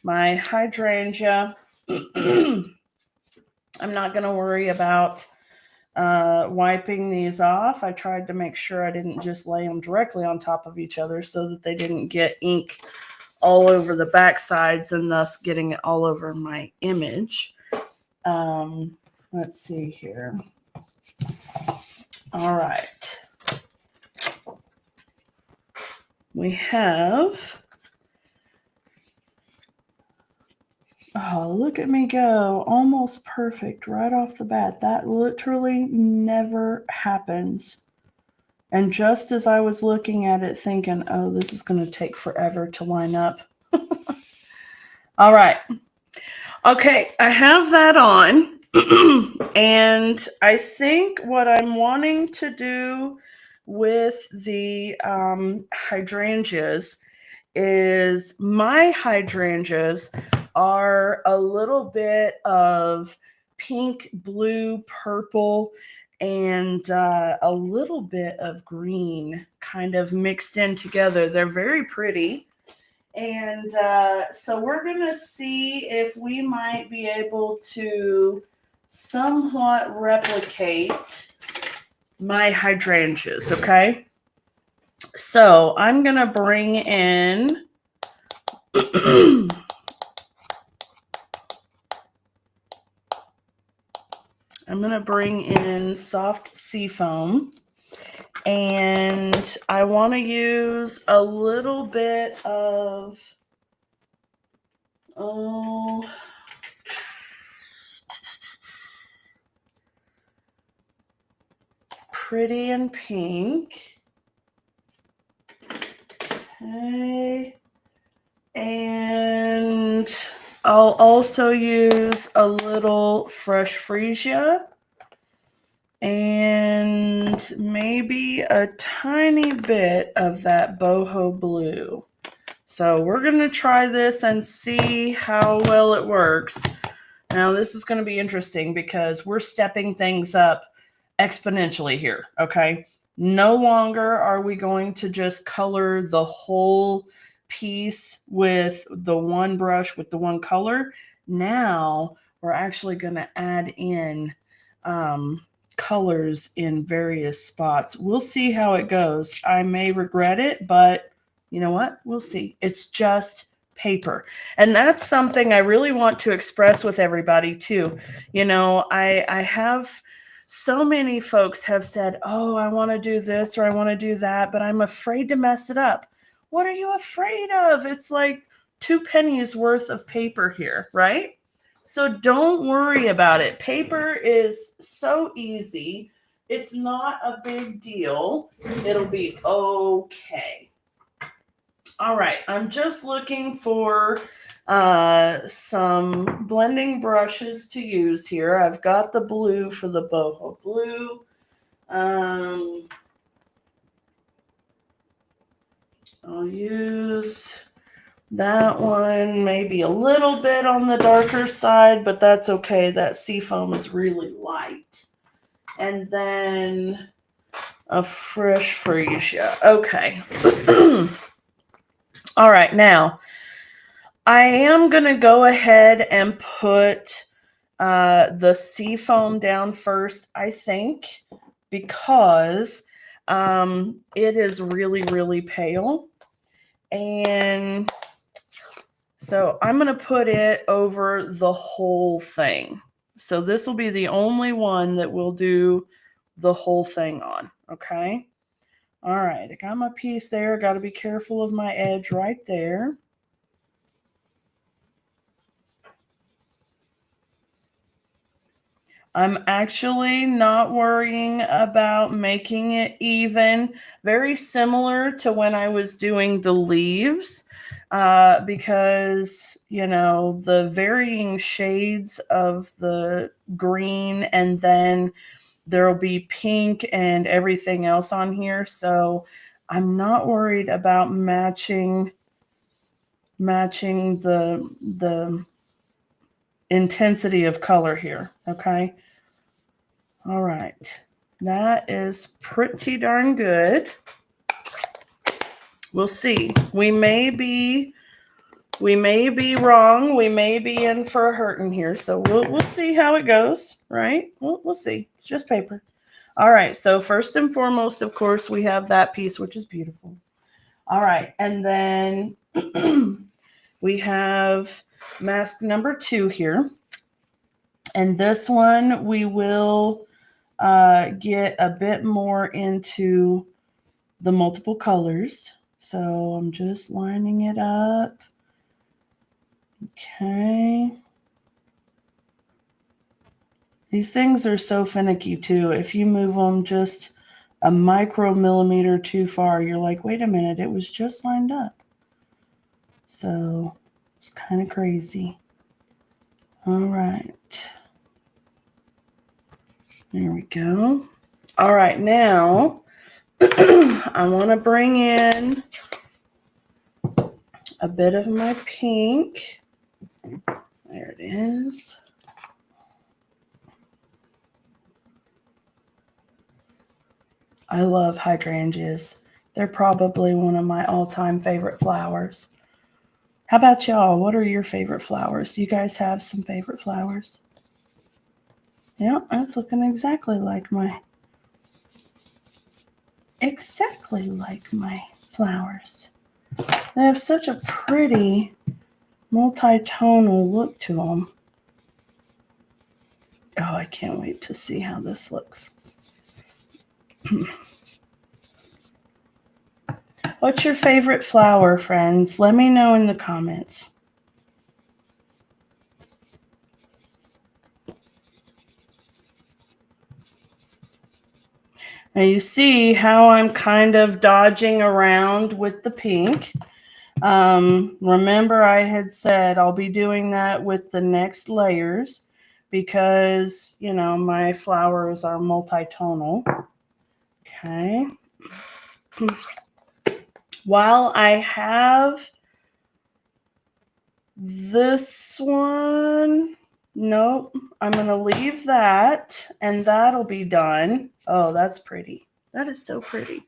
A: my hydrangea. I'm not going to worry about wiping these off. I tried to make sure I didn't just lay them directly on top of each other so that they didn't get ink all over the back sides and thus getting it all over my image. Let's see here. All right. We have, oh, look at me go. Almost perfect right off the bat. That literally never happens. And just as I was looking at it thinking, oh, this is going to take forever to line up. All right. Okay, I have that on. And I think what I'm wanting to do with the hydrangeas is my hydrangeas are a little bit of pink, blue, purple, and a little bit of green kind of mixed in together. They're very pretty. And so we're going to see if we might be able to somewhat replicate my hydrangeas, okay? So I'm going to bring in I'm going to bring in soft sea foam, and I want to use a little bit of Pretty in Pink. Okay. And I'll also use a little Fresh Freesia and maybe a tiny bit of that Boho Blue. So we're going to try this and see how well it works. Now, this is going to be interesting because we're stepping things up exponentially here, okay? No longer are we going to just color the whole piece with the one brush with the one color. Now, we're actually going to add in colors in various spots. We'll see how it goes. I may regret it, but you know what? We'll see. It's just paper. And that's something I really want to express with everybody too. You know, I have so many folks have said, "Oh, I want to do this or I want to do that, but I'm afraid to mess it up." What are you afraid of? It's like 2 pennies worth of paper here, right? So don't worry about it. Paper is so easy. It's not a big deal. It'll be okay. All right, I'm just looking for some blending brushes to use here. I've got the blue for the Boho Blue. I'll use that one, maybe a little bit on the darker side, but that's okay. That seafoam is really light. And then a Fresh Freesia. Okay. All right, now I am going to go ahead and put the sea foam down first, I think, because it is really, really pale. And so I'm going to put it over the whole thing. So this will be the only one that we'll do the whole thing on, okay? All right, I got my piece there. Got to be careful of my edge right there. I'm actually not worrying about making it even. Very similar to when I was doing the leaves, because, you know, the varying shades of the green, and then there'll be pink and everything else on here. So I'm not worried about matching the intensity of color here, okay? All right, that is pretty darn good. We'll see. We may be wrong. We may be in for a hurting here. So we'll see how it goes, right? We'll see. It's just paper. All right. So first and foremost, of course, we have that piece, which is beautiful. All right, and then we have mask number 2 here, and this one we will get a bit more into the multiple colors. So I'm just lining it up. Okay. These things are so finicky too. If you move them just a micromillimeter too far, you're like, wait a minute, it was just lined up. So it's kind of crazy. All right. There we go. All right, now I want to bring in a bit of my pink. There it is. I love hydrangeas. They're probably one of my all-time favorite flowers. How about y'all? What are your favorite flowers? Do you guys have some favorite flowers? Yeah, that's looking exactly like my flowers. They have such a pretty multi-tonal look to them. Oh, I can't wait to see how this looks. What's your favorite flower, friends? Let me know in the comments. Now you see how I'm kind of dodging around with the pink. Remember I had said I'll be doing that with the next layers because, you know, my flowers are multi-tonal. Okay. While I have this one, nope, I'm going to leave that and that'll be done. Oh, that's pretty. That is so pretty.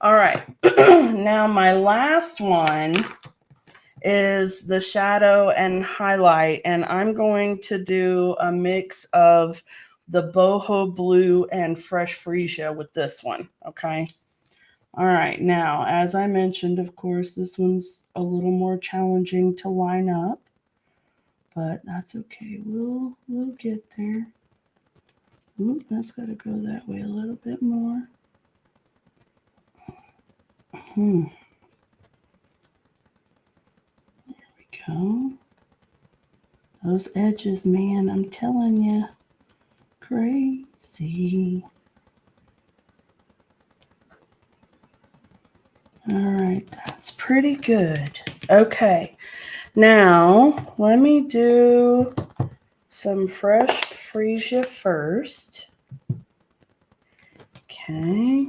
A: All right. Now my last one is the shadow and highlight, and I'm going to do a mix of the boho blue and fresh freesia with this one. Okay. All right. Now, as I mentioned, of course, this one's a little more challenging to line up, but that's okay. We'll get there. Ooh, that's got to go that way a little bit more. There we go. Those edges, man, I'm telling you, crazy. All right, that's pretty good. Okay, now let me do some fresh freesia first. Okay.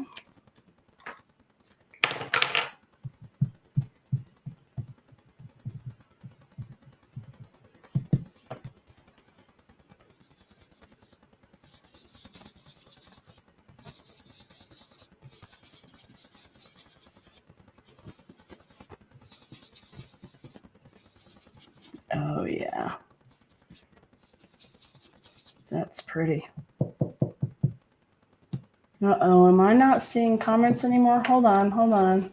A: Oh, yeah. That's pretty. Uh-oh, am I not seeing comments anymore? Hold on.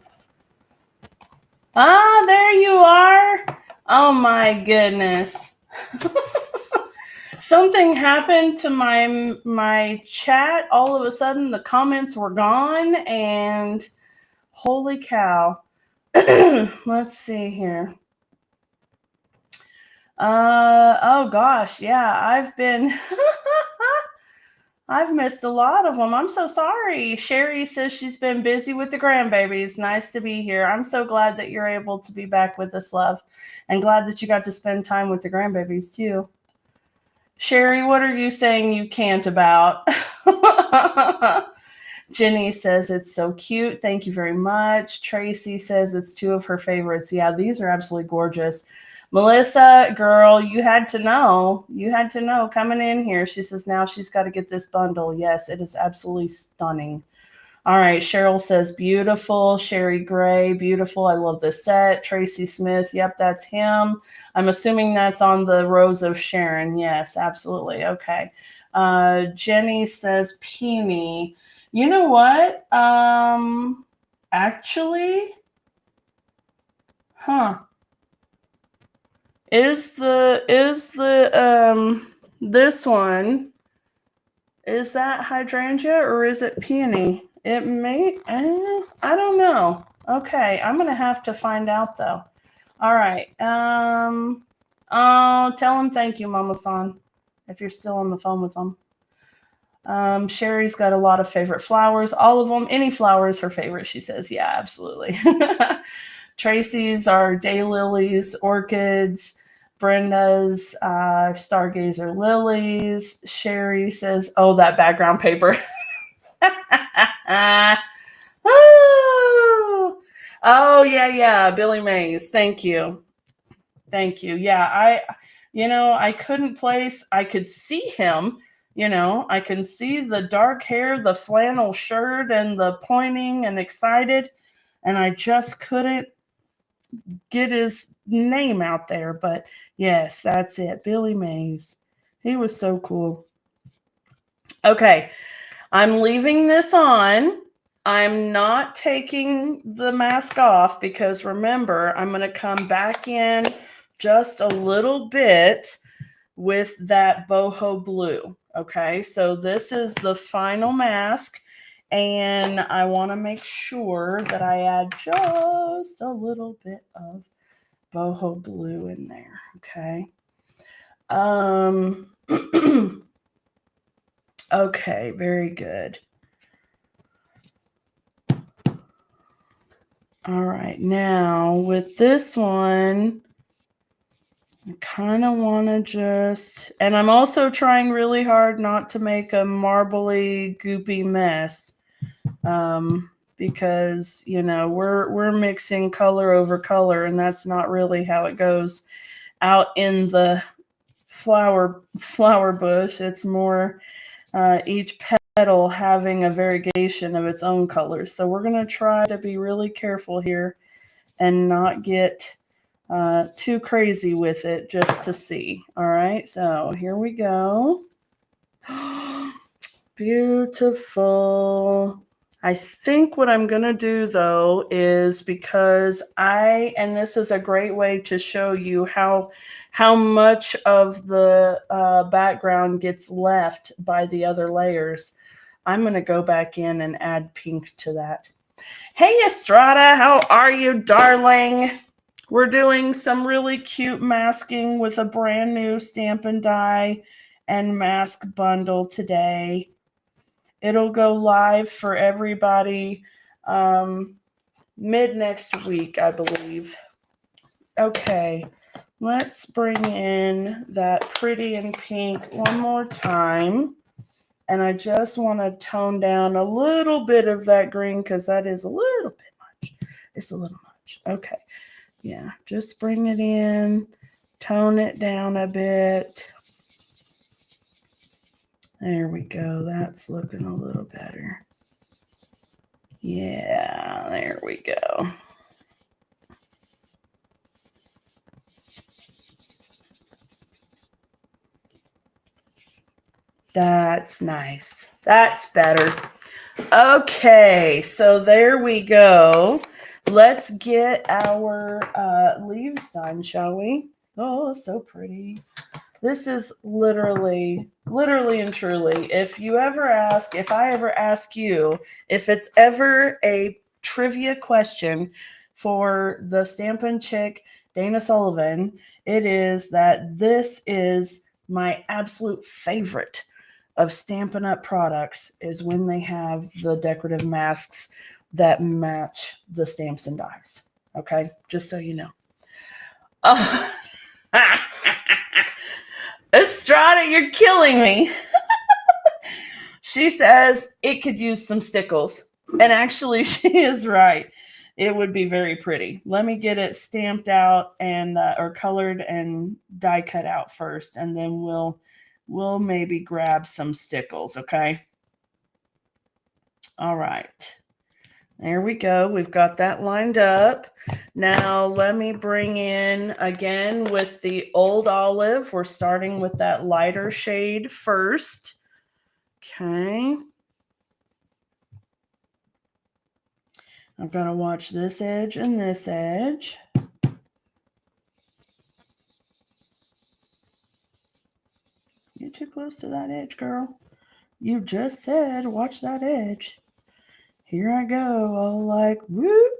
A: Ah, there you are. Oh, my goodness. Something happened to my chat. All of a sudden, the comments were gone, and holy cow. Let's see here. Oh gosh, yeah, I've missed a lot of them. I'm so sorry. Sherry says she's been busy with the grandbabies. Nice to be here. I'm so glad that you're able to be back with us, love, and glad that you got to spend time with the grandbabies too. Sherry, what are you saying you can't about? Jenny says it's so cute. Thank you very much. Tracy says it's two of her favorites. Yeah, these are absolutely gorgeous. Melissa, girl, you had to know. You had to know coming in here. She says now she's got to get this bundle. Yes, it is absolutely stunning. All right, Cheryl says beautiful. Sherry Gray, beautiful. I love the set. Tracy Smith, yep, that's him. I'm assuming that's on the Rose of Sharon. Yes, absolutely. Okay. Jenny says peony. You know what? Actually, is the this one, is that hydrangea or is it peony? It may, I don't know. Okay, I'm gonna have to find out though. All right. Oh, tell him thank you, Mama San, if you're still on the phone with them. Sherry's got a lot of favorite flowers, all of them. Any flower is her favorite, she says. Yeah, absolutely. Tracy's are daylilies, orchids. Brenda's stargazer lilies. Sherry says, oh, that background paper. Oh, yeah. Billy Mays. Thank you. Thank you. Yeah, I couldn't place, I could see him, I can see the dark hair, the flannel shirt, and the pointing and excited, and I just couldn't get his name out there. But yes, that's it. Billy Mays. He was so cool. Okay, I'm leaving this on. I'm not taking the mask off because remember, I'm going to come back in just a little bit with that boho blue. Okay, so this is the final mask, and I want to make sure that I add just a little bit of boho blue in there. Okay. Okay, very good. All right, now with this one, I kind of want to just, and I'm also trying really hard not to make a marbly, goopy mess, because we're mixing color over color, and that's not really how it goes out in the flower bush. It's more each petal having a variegation of its own colors. So we're going to try to be really careful here and not get too crazy with it just to see. All right, so here we go. Beautiful. I think what I'm going to do though is, because and this is a great way to show you how much of the background gets left by the other layers, I'm going to go back in and add pink to that. Hey Estrada, how are you, darling? We're doing some really cute masking with a brand new Stampin' Die and mask bundle today. It'll go live for everybody mid next week, I believe. Okay, let's bring in that pretty in pink one more time. And I just want to tone down a little bit of that green because that is a little bit much. It's a little much. Okay. Yeah, just bring it in, tone it down a bit. There we go. That's looking a little better. Yeah, there we go. That's nice. That's better. Okay, so there we go. Let's get our leaves done, shall we? Oh, so pretty. This is literally and truly, if I ever ask you, if it's ever a trivia question for the Stampin' Chick, Dana Sullivan, it is that this is my absolute favorite of Stampin' Up! Products, is when they have the decorative masks that match the stamps and dies. Okay, just so you know. Oh. Estrada, you're killing me. She says it could use some stickles. And actually, she is right. It would be very pretty. Let me get it stamped out and or colored and die cut out first, and then we'll maybe grab some stickles, okay? All right. There we go. We've got that lined up. Now let me bring in again with the Old Olive. We're starting with that lighter shade first. Okay. I've got to watch this edge and this edge. You're too close to that edge, girl. You just said watch that edge. Here I go, all like, whoop.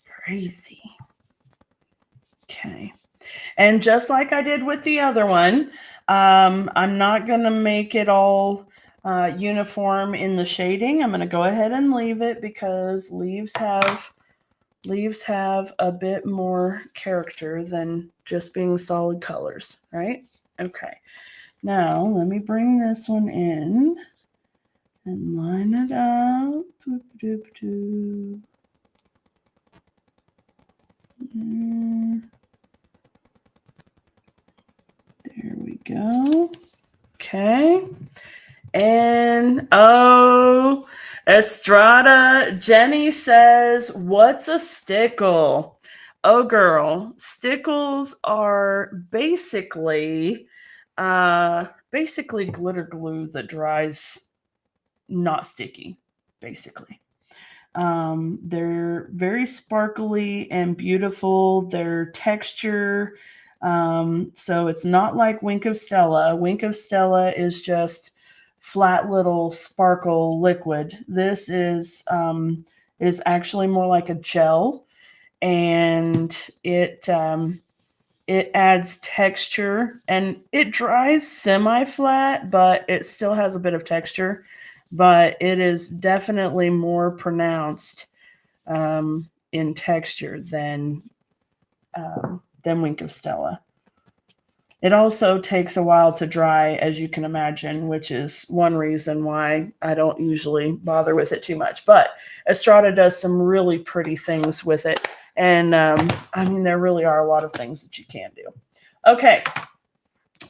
A: Crazy. Okay. And just like I did with the other one, I'm not going to make it all uniform in the shading. I'm going to go ahead and leave it because leaves have a bit more character than just being solid colors, right? Okay. Now let me bring this one in and line it up. There we go. Okay. And oh, Estrada, Jenny says, what's a stickle? Oh, girl, stickles are basically glitter glue that dries not sticky, basically. They're very sparkly and beautiful. Their texture, so it's not like Wink of Stella. Wink of Stella is just flat little sparkle liquid. This is actually more like a gel, and it adds texture, and it dries semi-flat, but it still has a bit of texture. But it is definitely more pronounced in texture than Wink of Stella. It also takes a while to dry, as you can imagine, which is one reason why I don't usually bother with it too much. But Estrada does some really pretty things with it. And I mean, there really are a lot of things that you can do. Okay,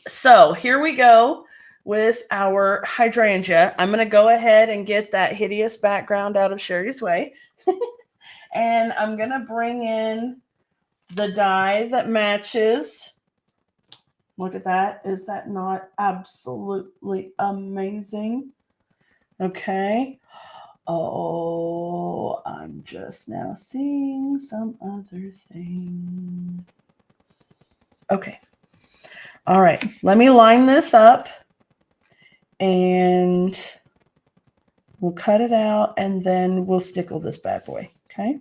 A: so here we go with our hydrangea. I'm going to go ahead and get that hideous background out of Sherry's way. And I'm going to bring in the dye that matches. Look at that. Is that not absolutely amazing? Okay. Oh, I'm just now seeing some other thing. Okay. All right. Let me line this up and we'll cut it out and then we'll stickle this bad boy. Okay.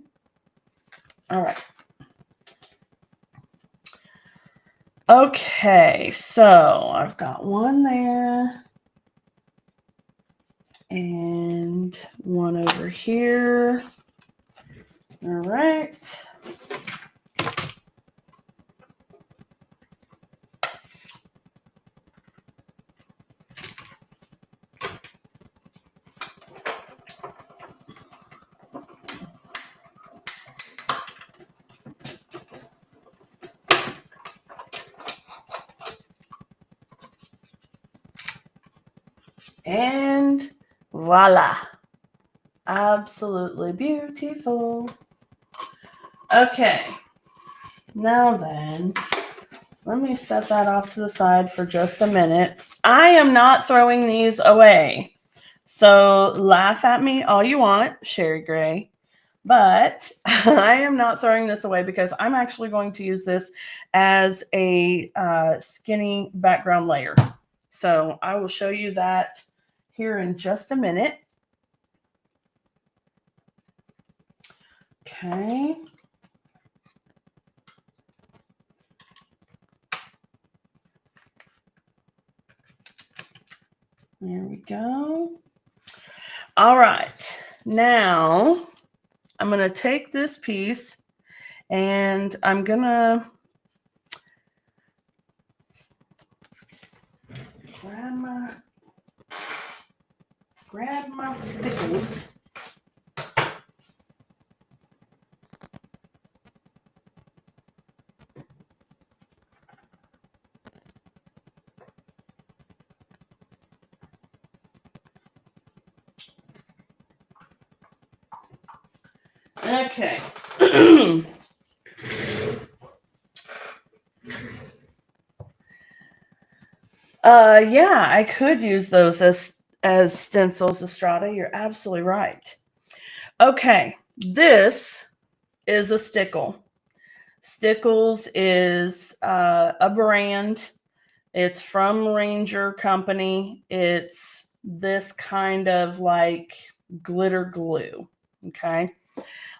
A: All right. Okay, so I've got one there and one over here. All right. And voila. Absolutely beautiful. Okay. Now then, let me set that off to the side for just a minute. I am not throwing these away. So laugh at me all you want, Sherry Gray. But I am not throwing this away because I'm actually going to use this as a skinny background layer. So I will show you that here in just a minute. Okay. There we go. All right. Now I'm going to take this piece and I'm going to grab my stickles. Okay. Yeah, I could use those as stencils, Estrada. You're absolutely right. Okay, this is a stickle. Stickles is a brand. It's from Ranger Company. It's this kind of like glitter glue. Okay.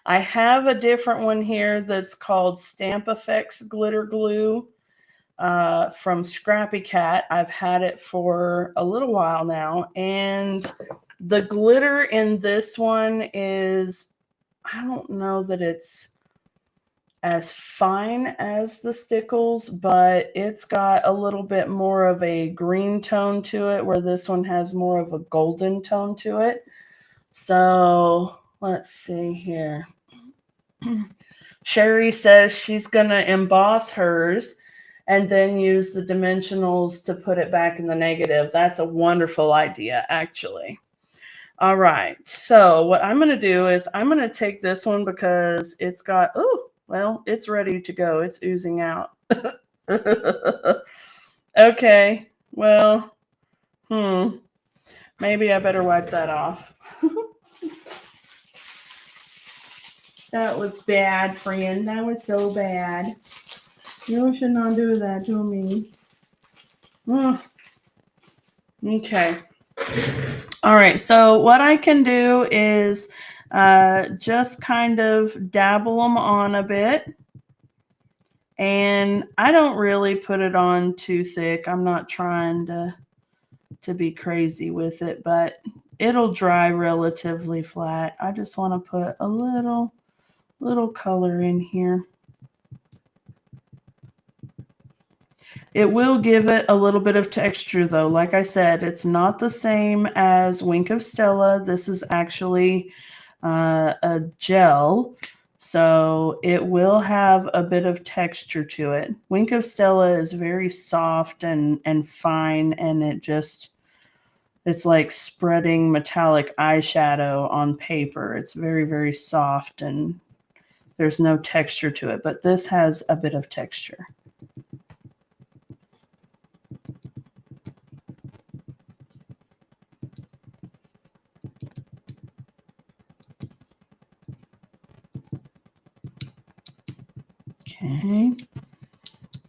A: I have a different one here that's called Stamp Effects Glitter Glue from Scrappy Cat. I've had it for a little while now. And the glitter in this one is, I don't know that it's as fine as the Stickles, but it's got a little bit more of a green tone to it, where this one has more of a golden tone to it. So let's see here. Sherry says she's going to emboss hers and then use the dimensionals to put it back in the negative. That's a wonderful idea, actually. All right. So what I'm going to do is I'm going to take this one because it's got, oh, well, it's ready to go. It's oozing out. Okay. Well, maybe I better wipe that off. That was bad, friend. That was so bad. You should not do that to me. Okay. All right. So what I can do is just kind of dabble them on a bit. And I don't really put it on too thick. I'm not trying to be crazy with it, but it'll dry relatively flat. I just want to put a little color in here. It will give it a little bit of texture though. Like I said, it's not the same as Wink of Stella. This is actually a gel, so it will have a bit of texture to it. Wink of Stella is very soft and fine, and it's like spreading metallic eyeshadow on paper. It's very, very soft and there's no texture to it, but this has a bit of texture. Okay,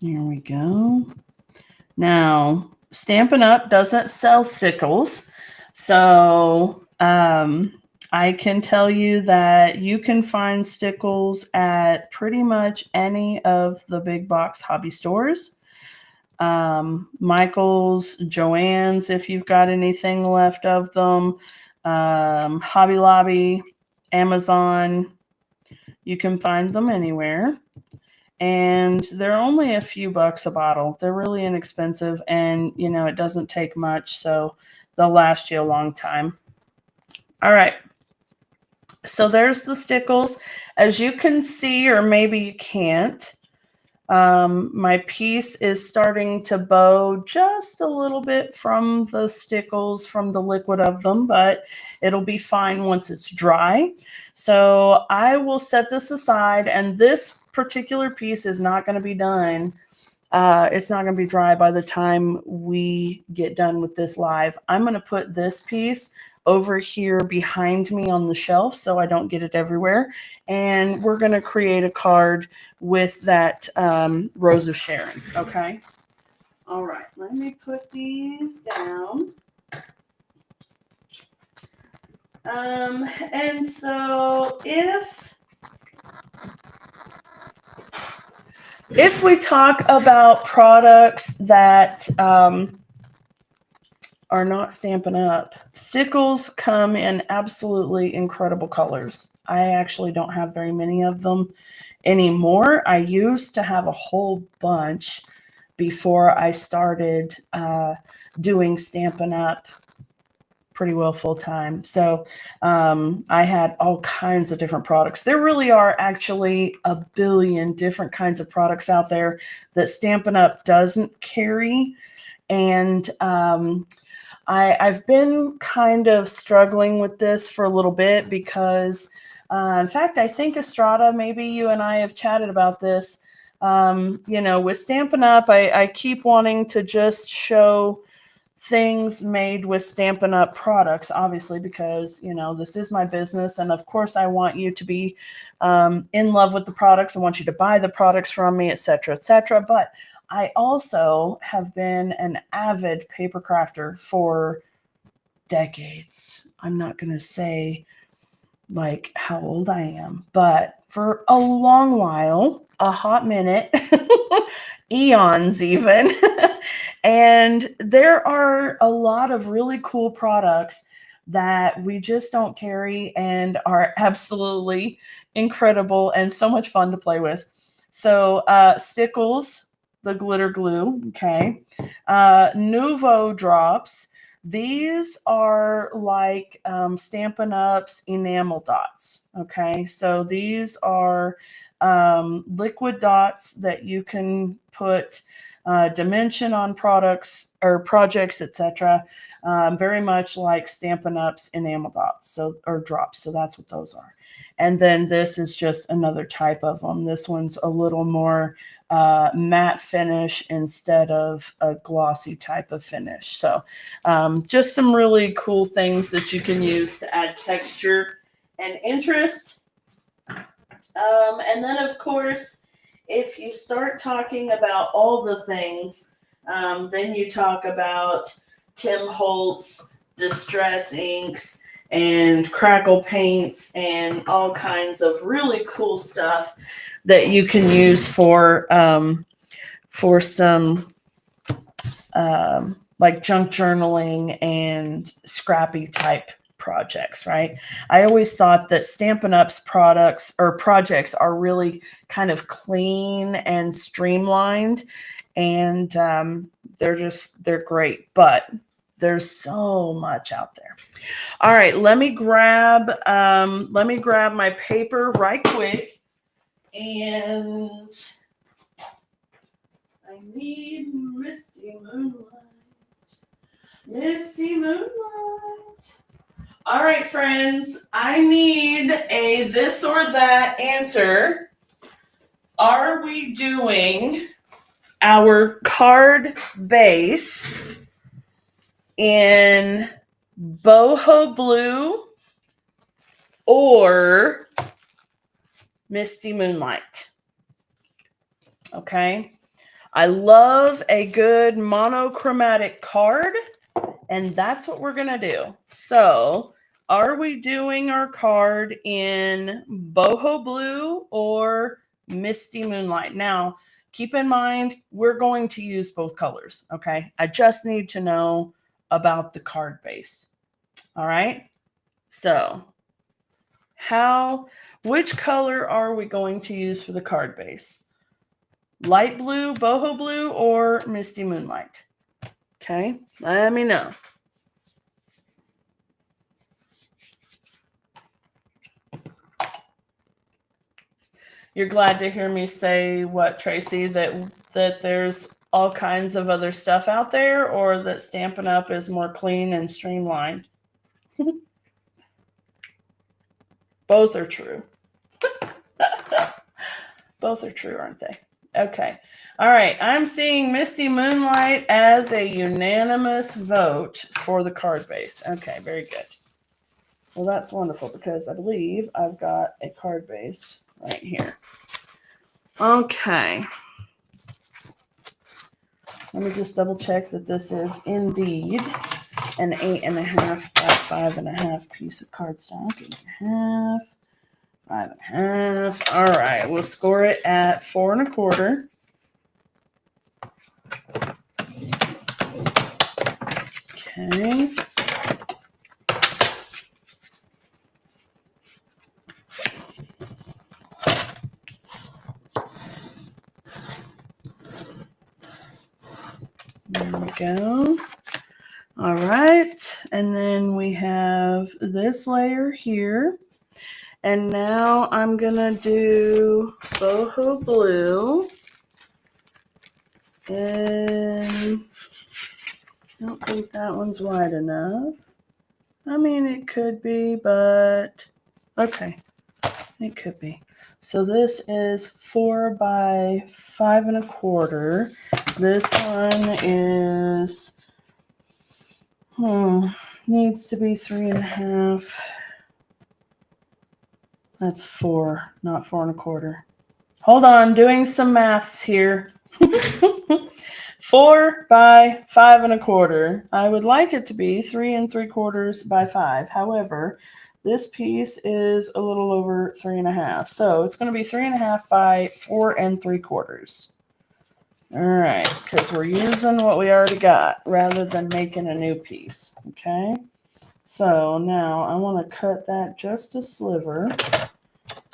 A: here we go. Now, Stampin' Up! Doesn't sell stickles, so I can tell you that you can find stickles at pretty much any of the big box hobby stores. Michael's, Joann's, if you've got anything left of them, Hobby Lobby, Amazon, you can find them anywhere. And they're only a few bucks a bottle. They're really inexpensive, and you know, it doesn't take much, so they'll last you a long time. All right. So there's the stickles. As you can see, or maybe you can't, my piece is starting to bow just a little bit from the stickles, from the liquid of them, but it'll be fine once it's dry. So I will set this aside, and this particular piece is not going to be done. It's not going to be dry by the time we get done with this live. I'm going to put this piece over here behind me on the shelf so I don't get it everywhere. And we're going to create a card with that Rose of Sharon. Okay. All right. Let me put these down. And so if we talk about products that are not Stampin' Up, stickles come in absolutely incredible colors. I actually don't have very many of them anymore. I used to have a whole bunch before I started doing Stampin' Up pretty well full time. So I had all kinds of different products. There really are actually a billion different kinds of products out there that Stampin' Up! Doesn't carry. And I've been kind of struggling with this for a little bit because, in fact, I think Estrada, maybe you and I have chatted about this. You know, with Stampin' Up, I keep wanting to just show things made with Stampin' Up! Products, obviously, because, you know, this is my business. And of course, I want you to be in love with the products. I want you to buy the products from me, et cetera, et cetera. But I also have been an avid paper crafter for decades. I'm not going to say like how old I am, but for a long while, a hot minute, eons even. And there are a lot of really cool products that we just don't carry and are absolutely incredible and so much fun to play with. So Stickles, the glitter glue, okay. Nuvo drops. These are like Stampin' Up's enamel dots. Okay, so these are liquid dots that you can put dimension on products or projects, etc. Very much like Stampin' Up's enamel dots, so or drops. So that's what those are. And then this is just another type of them. This one's a little more matte finish instead of a glossy type of finish. So just some really cool things that you can use to add texture and interest. And then, of course, if you start talking about all the things, then you talk about Tim Holtz distress inks and crackle paints and all kinds of really cool stuff that you can use for some like junk journaling and scrappy type projects, right? I always thought that Stampin' Up's products or projects are really kind of clean and streamlined, and they're great, but there's so much out there. All right, let me grab my paper right quick, and I need Misty Moonlight. Misty Moonlight. All right, friends, I need a this or that answer. Are we doing our card base in boho blue or Misty Moonlight? Okay. I love a good monochromatic card, and that's what we're going to do. So, are we doing our card in boho blue or Misty Moonlight? Now, keep in mind, we're going to use both colors, okay? I just need to know about the card base. All right? So, which color are we going to use for the card base? Light blue, boho blue, or Misty Moonlight? Okay, let me know. You're glad to hear me say what, Tracy, that there's all kinds of other stuff out there, or that Stampin' Up is more clean and streamlined? Both are true. Both are true, aren't they? Okay. All right. I'm seeing Misty Moonlight as a unanimous vote for the card base. Okay, very good. Well, that's wonderful because I believe I've got a card base right here. Okay. Let me just double check that this is indeed an 8.5 by 5.5 piece of cardstock. 8.5, 5.5. All right, we'll score it at 4 1/4. Okay. There we go. All right, and then we have this layer here. And now I'm gonna do boho blue. And I don't think that one's wide enough. I mean, it could be, but okay, it could be. So this is 4 by 5 1/4. This one is needs to be 3.5. That's 4, not 4 1/4. Hold on, doing some maths here. 4 by 5 1/4. I would like it to be 3 3/4 by 5. However, this piece is a little over 3.5. So it's going to be 3.5 by 4 3/4. All right, because we're using what we already got rather than making a new piece. Okay. So now I want to cut that just a sliver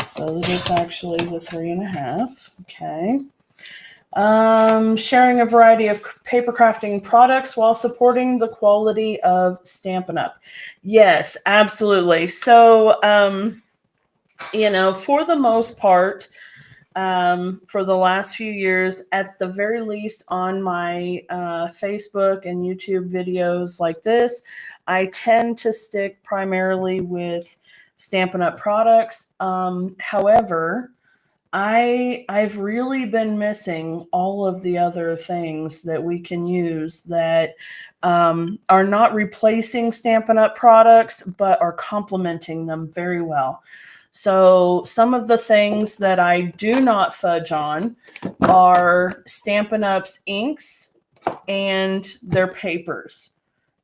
A: so that it's actually the 3.5. Okay. Sharing a variety of paper crafting products while supporting the quality of Stampin' Up. Yes, absolutely. So, for the most part, for the last few years, at the very least on my Facebook and YouTube videos like this, I tend to stick primarily with Stampin' Up! Products. However, I've really been missing all of the other things that we can use that are not replacing Stampin' Up! Products, but are complementing them very well. So some of the things that I do not fudge on are Stampin' Up's inks and their papers.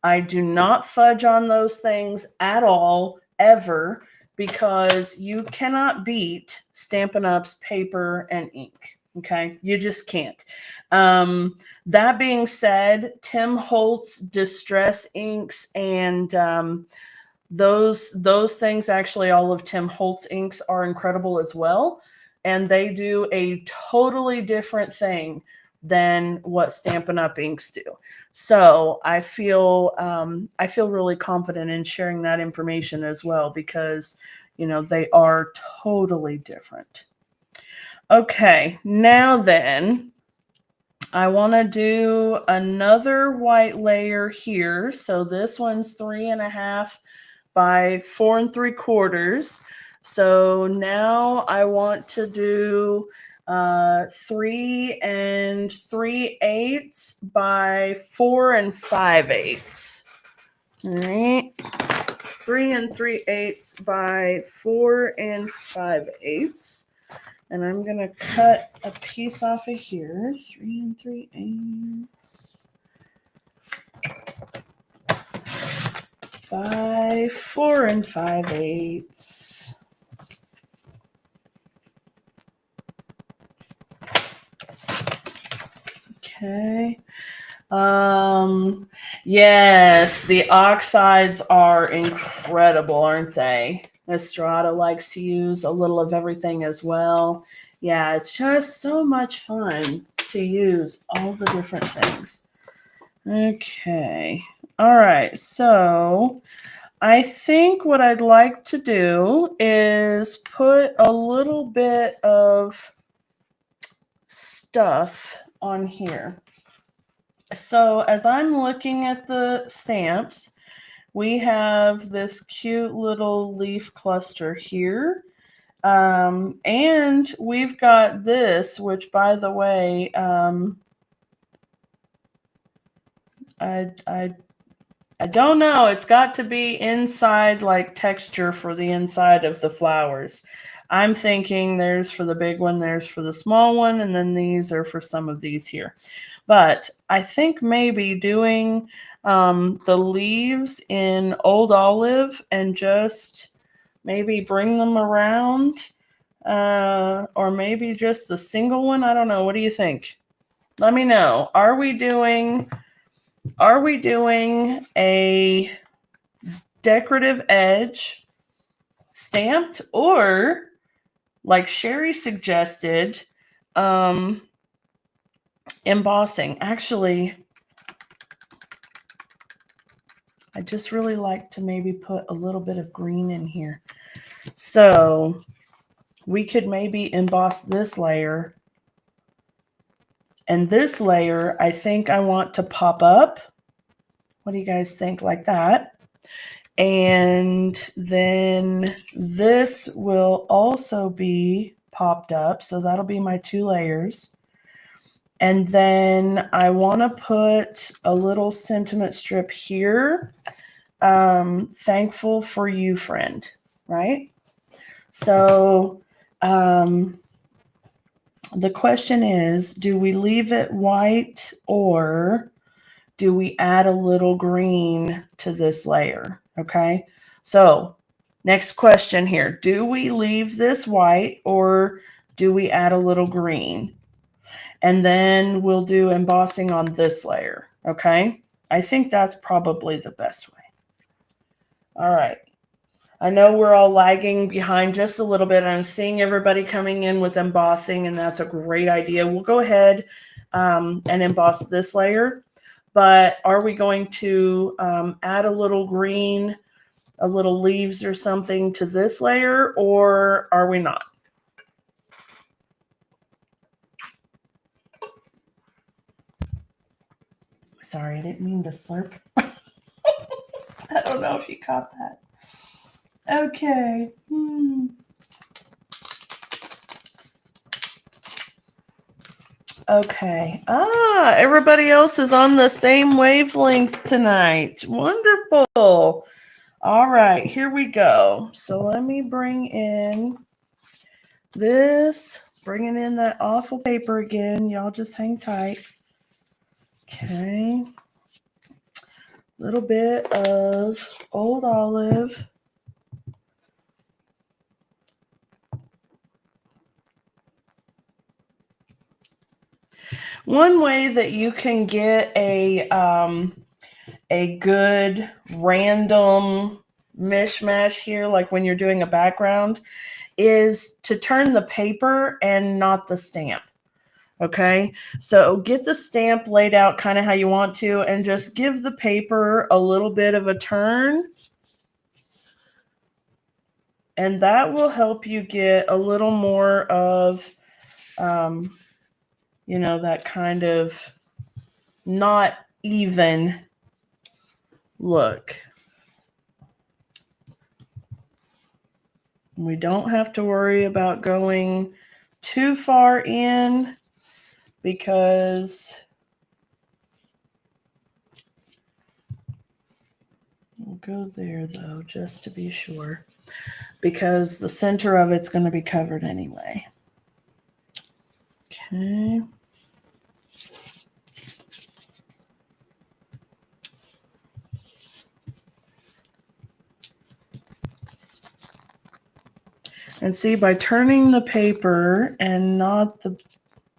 A: I do not fudge on those things at all, ever, because you cannot beat Stampin' Up's paper and ink. Okay, you just can't. That being said, Tim Holtz Distress Inks and those things, actually, all of Tim Holtz inks are incredible as well, and they do a totally different thing than what Stampin' Up! Inks do. So I feel really confident in sharing that information as well, because they are totally different. Okay, now then, I want to do another white layer here. So this one's 3.5 by 4 3/4. So now I want to do 3 3/8 by 4 5/8. All right, 3 3/8 by 4 5/8. And I'm going to cut a piece off of here. 3 3/8 by 4 5/8. Okay. Yes, the oxides are incredible, aren't they? Estrada likes to use a little of everything as well. Yeah, it's just so much fun to use all the different things. Okay. All right. So I think what I'd like to do is put a little bit of stuff on here. So as I'm looking at the stamps, we have this cute little leaf cluster here. And we've got this, which, by the way, I don't know. It's got to be inside, like texture for the inside of the flowers. I'm thinking there's for the big one, there's for the small one, and then these are for some of these here. But I think maybe doing the leaves in Old Olive and just maybe bring them around, or maybe just the single one. I don't know. What do you think? Let me know. Are we doing a decorative edge stamped, or like Sherry suggested, embossing? Actually, I just really like to maybe put a little bit of green in here. So we could maybe emboss this layer. And this layer, I think I want to pop up. What do you guys think? Like that. And then this will also be popped up. So that'll be my 2 layers. And then I want to put a little sentiment strip here. Thankful for you, friend. Right? So the question is, do we leave it white, or do we add a little green to this layer? Okay, so next question here. Do we leave this white, or do we add a little green? And then we'll do embossing on this layer. Okay, I think that's probably the best way. All right. I know we're all lagging behind just a little bit. I'm seeing everybody coming in with embossing, and that's a great idea. We'll go ahead and emboss this layer, but are we going to add a little green, a little leaves or something to this layer, or are we not? Sorry, I didn't mean to slurp. I don't know if you caught that. Okay. Okay. Everybody else is on the same wavelength tonight. Wonderful. All right, here we go. So let me bring in this, bringing in that awful paper again. Y'all just hang tight. Okay. Little bit of Old Olive. One way that you can get a good random mishmash here, like when you're doing a background, is to turn the paper and not the stamp. Okay, so get the stamp laid out kind of how you want to, and just give the paper a little bit of a turn. And that will help you get a little more of, that kind of not even look. We don't have to worry about going too far in, because we'll go there though, just to be sure, because the center of it's going to be covered anyway. Okay. And see, by turning the paper and not the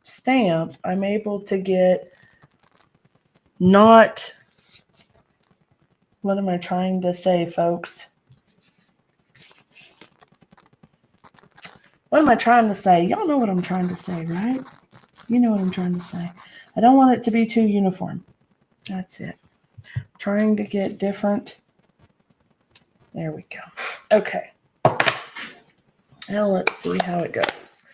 A: stamp, I'm able to get not, what am I trying to say, folks? What am I trying to say? Y'all know what I'm trying to say, right? You know what I'm trying to say. I don't want it to be too uniform. That's it. I'm trying to get different. There we go. Okay. Now let's see how it goes.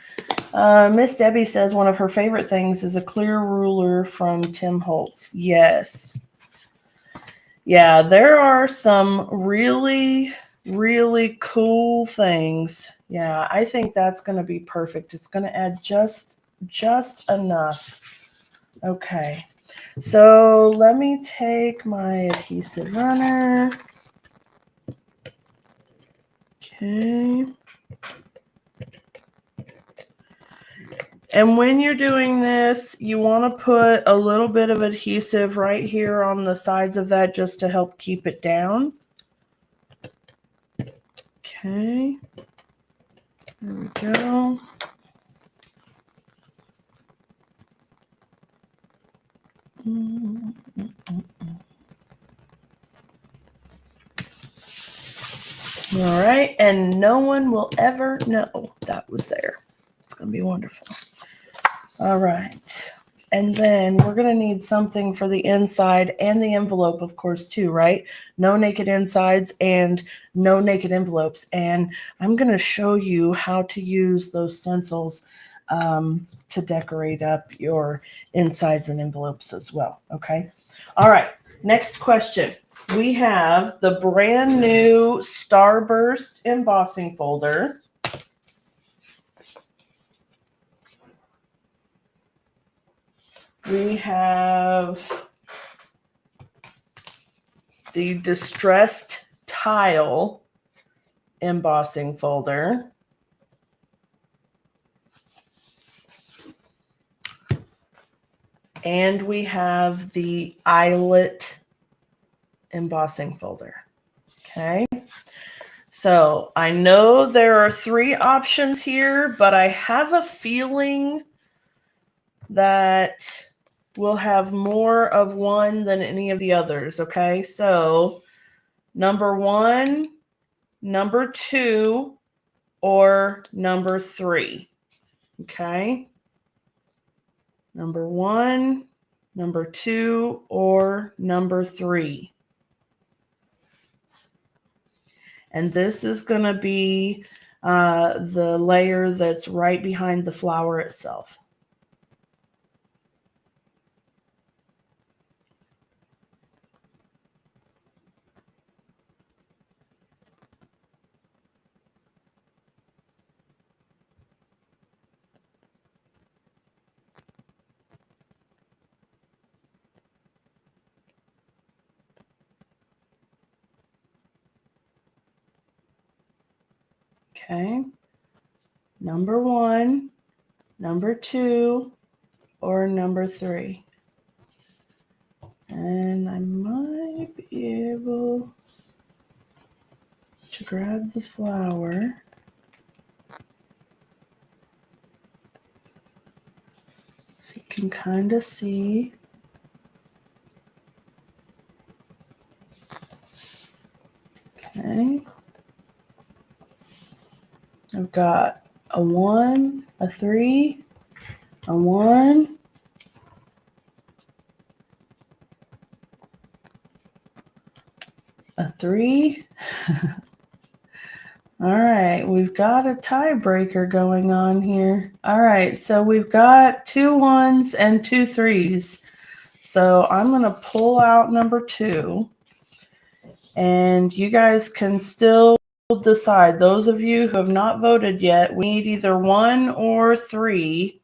A: Miss Debbie says one of her favorite things is a clear ruler from Tim Holtz. Yes. Yeah, there are some really, really cool things. Yeah, I think that's going to be perfect. It's going to add just enough. Okay. So let me take my adhesive runner. Okay. And when you're doing this, you want to put a little bit of adhesive right here on the sides of that just to help keep it down. Okay. There we go. All right. And no one will ever know that was there. It's going to be wonderful. All right. And then we're going to need something for the inside and the envelope, of course, too, right? No naked insides and no naked envelopes. And I'm going to show you how to use those stencils to decorate up your insides and envelopes as well. Okay. All right. Next question. We have the brand new Starburst embossing folder. We have the Distressed Tile embossing folder. And we have the Eyelet embossing folder. Okay. So I know there are 3 options here, but I have a feeling that we'll have more of one than any of the others. Okay. So number 1, number 2, or number 3. Okay? Number 1, number 2, or number 3. And this is going to be the layer that's right behind the flower itself. Okay. Number 1, number 2, or number 3. And I might be able to grab the flower. So you can kind of see. Okay. I've got a 1, a 3, a 1, a 3. All right, we've got a tiebreaker going on here. All right, so we've got 2 1s and 2 3s. So I'm going to pull out number 2, and you guys can still decide. Those of you who have not voted yet, we need either 1 or 3.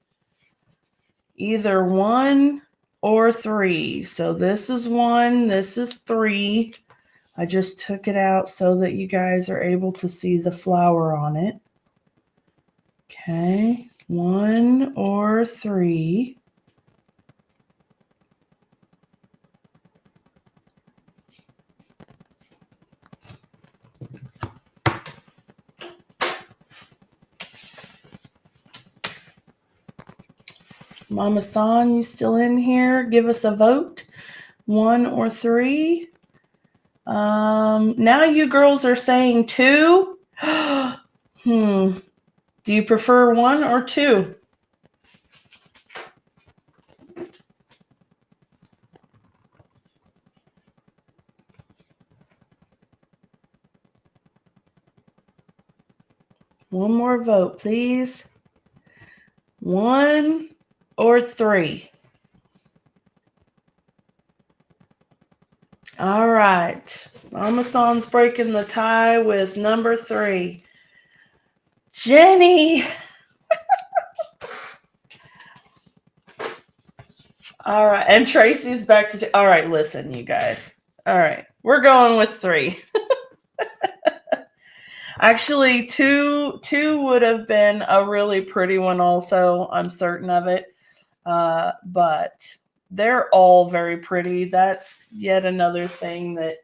A: Either 1 or 3. So this is 1, this is 3. I just took it out so that you guys are able to see the flower on it. Okay, 1 or 3. Mama San, you still in here? Give us a vote. 1 or 3. Now you girls are saying 2. Do you prefer 1 or 2? One more vote, please. 1 or 3. All right. Mama San's breaking the tie with number 3. Jenny. All right. And Tracy's back to... All right, listen, you guys. All right. We're going with 3. Actually, 2 would have been a really pretty one also. I'm certain of it. But they're all very pretty. That's yet another thing that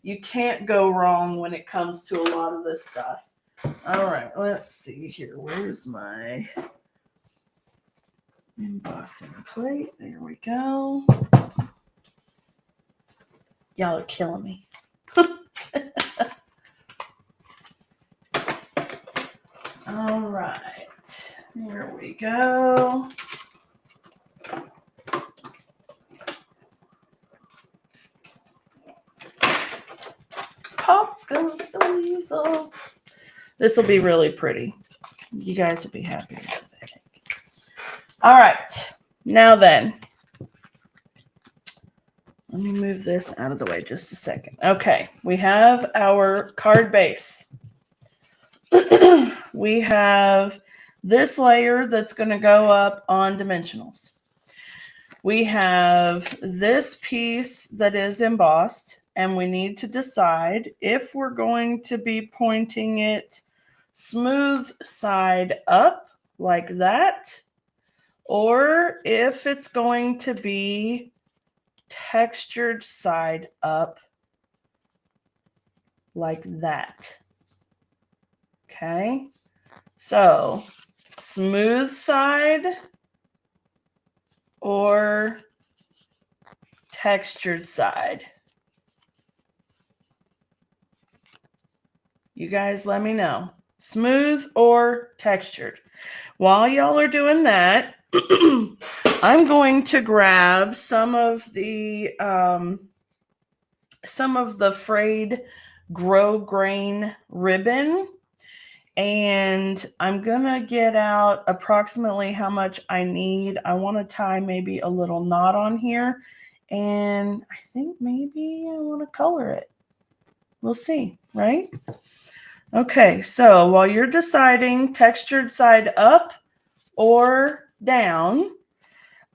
A: you can't go wrong when it comes to a lot of this stuff. All right, let's see here. Where's my embossing plate? There we go. Y'all are killing me. All right, here we go. Pop goes the weasel. This will be really pretty. You guys will be happy with it, I think. All right, now then. Let me move this out of the way just a second. Okay, we have our card base. We have this layer that's going to go up on dimensionals. We have this piece that is embossed, and we need to decide if we're going to be pointing it smooth side up like that, or if it's going to be textured side up like that. Okay, so smooth side or textured side. You guys let me know. Smooth or textured. While y'all are doing that, I'm going to grab some of the frayed grosgrain ribbon, and I'm gonna get out approximately how much I need. I want to tie maybe a little knot on here, and I think maybe I want to color it. We'll see, right? Okay, so while you're deciding textured side up or down,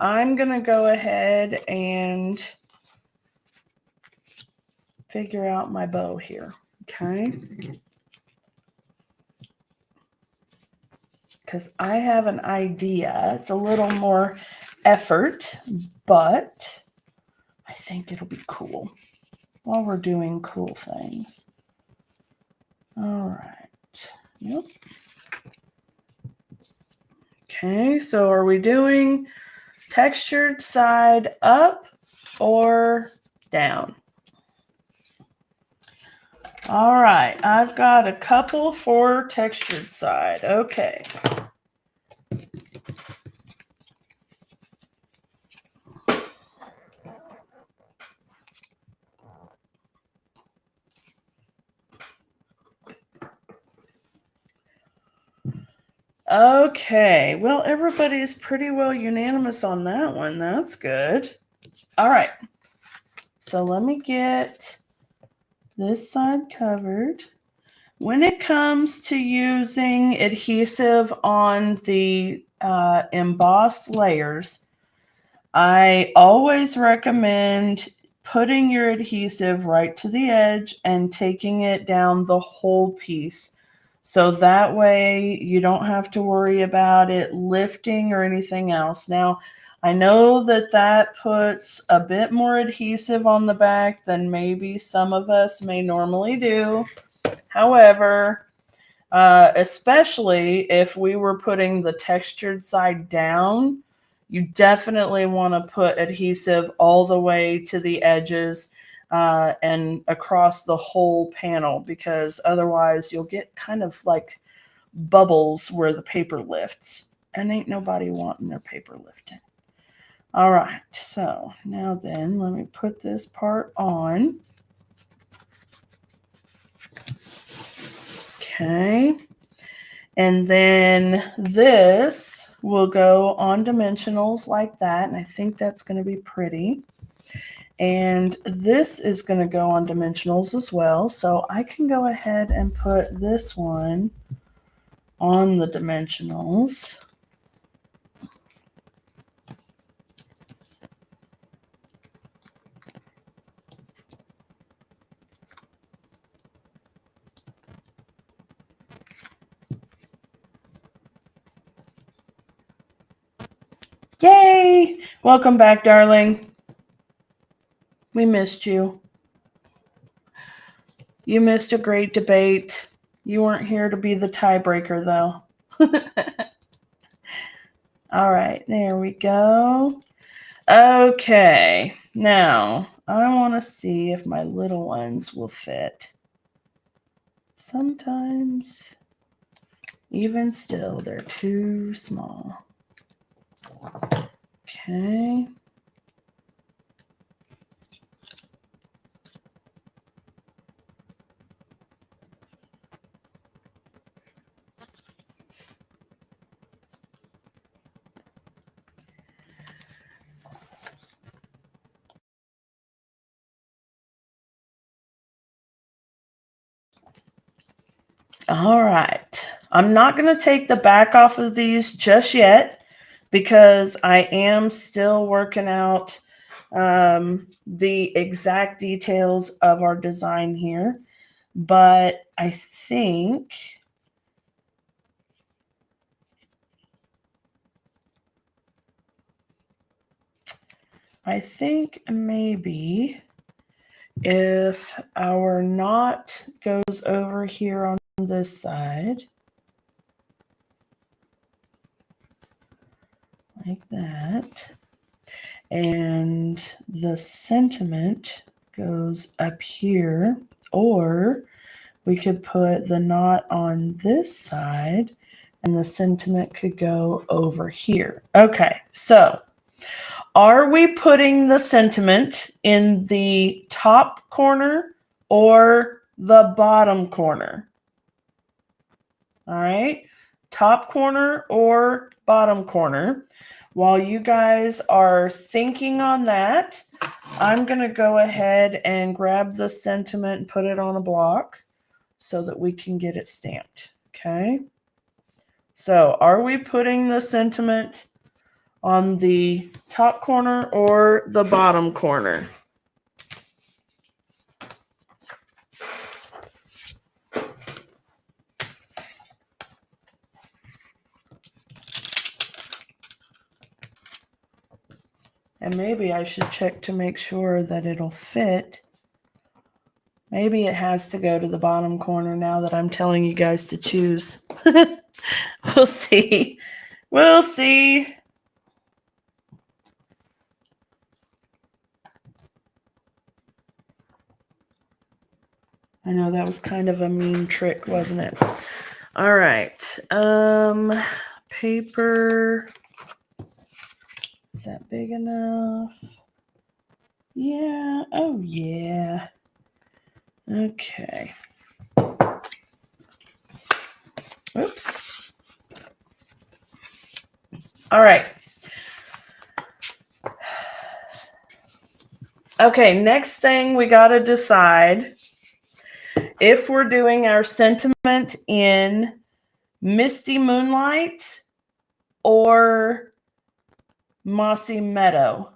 A: I'm gonna go ahead and figure out my bow here, okay? Because I have an idea. It's a little more effort, but I think it'll be cool while we're doing cool things. All right. Yep. Okay, so are we doing textured side up or down? All right, I've got a couple for textured side. Okay. Okay, well, everybody's pretty well unanimous on that one. That's good. All right, so let me get this side covered. When it comes to using adhesive on the embossed layers, I always recommend putting your adhesive right to the edge and taking it down the whole piece. So that way you don't have to worry about it lifting or anything else. Now, I know that that puts a bit more adhesive on the back than maybe some of us may normally do. However, especially if we were putting the textured side down, you definitely want to put adhesive all the way to the edges and across the whole panel, because otherwise you'll get kind of like bubbles where the paper lifts, and ain't nobody wanting their paper lifting. All right, so now then, let me put this part on. Okay. And then this will go on dimensionals like that. And I think that's going to be pretty. And this is going to go on dimensionals as well. So I can go ahead and put this one on the dimensionals. Yay! Welcome back, darling. We missed you. You missed a great debate. You weren't here to be the tiebreaker, though. All right, there we go. Okay, now I want to see if my little ones will fit. Sometimes, even still, they're too small. Okay. All right. I'm not going to take the back off of these just yet because I am still working out the exact details of our design here. But I think maybe if our knot goes over here on this side, like that, and the sentiment goes up here, or We could put the knot on this side and the sentiment could go over here. Okay, so are we putting the sentiment in the top corner or the bottom corner? All right, top corner or bottom corner. While you guys are thinking on that, I'm going to go ahead and grab the sentiment and put it on a block so that we can get it stamped. Okay. So are we putting the sentiment on the top corner or the bottom corner? And maybe I should check to make sure that it'll fit. Maybe it has to go to the bottom corner now that I'm telling you guys to choose. We'll see. We'll see. I know that was kind of a mean trick, wasn't it? All right. Paper. Is that big enough? Yeah. Oh, yeah. Okay. Oops. All right. Okay, next thing we got to decide if we're doing our sentiment in Misty Moonlight or Mossy Meadow.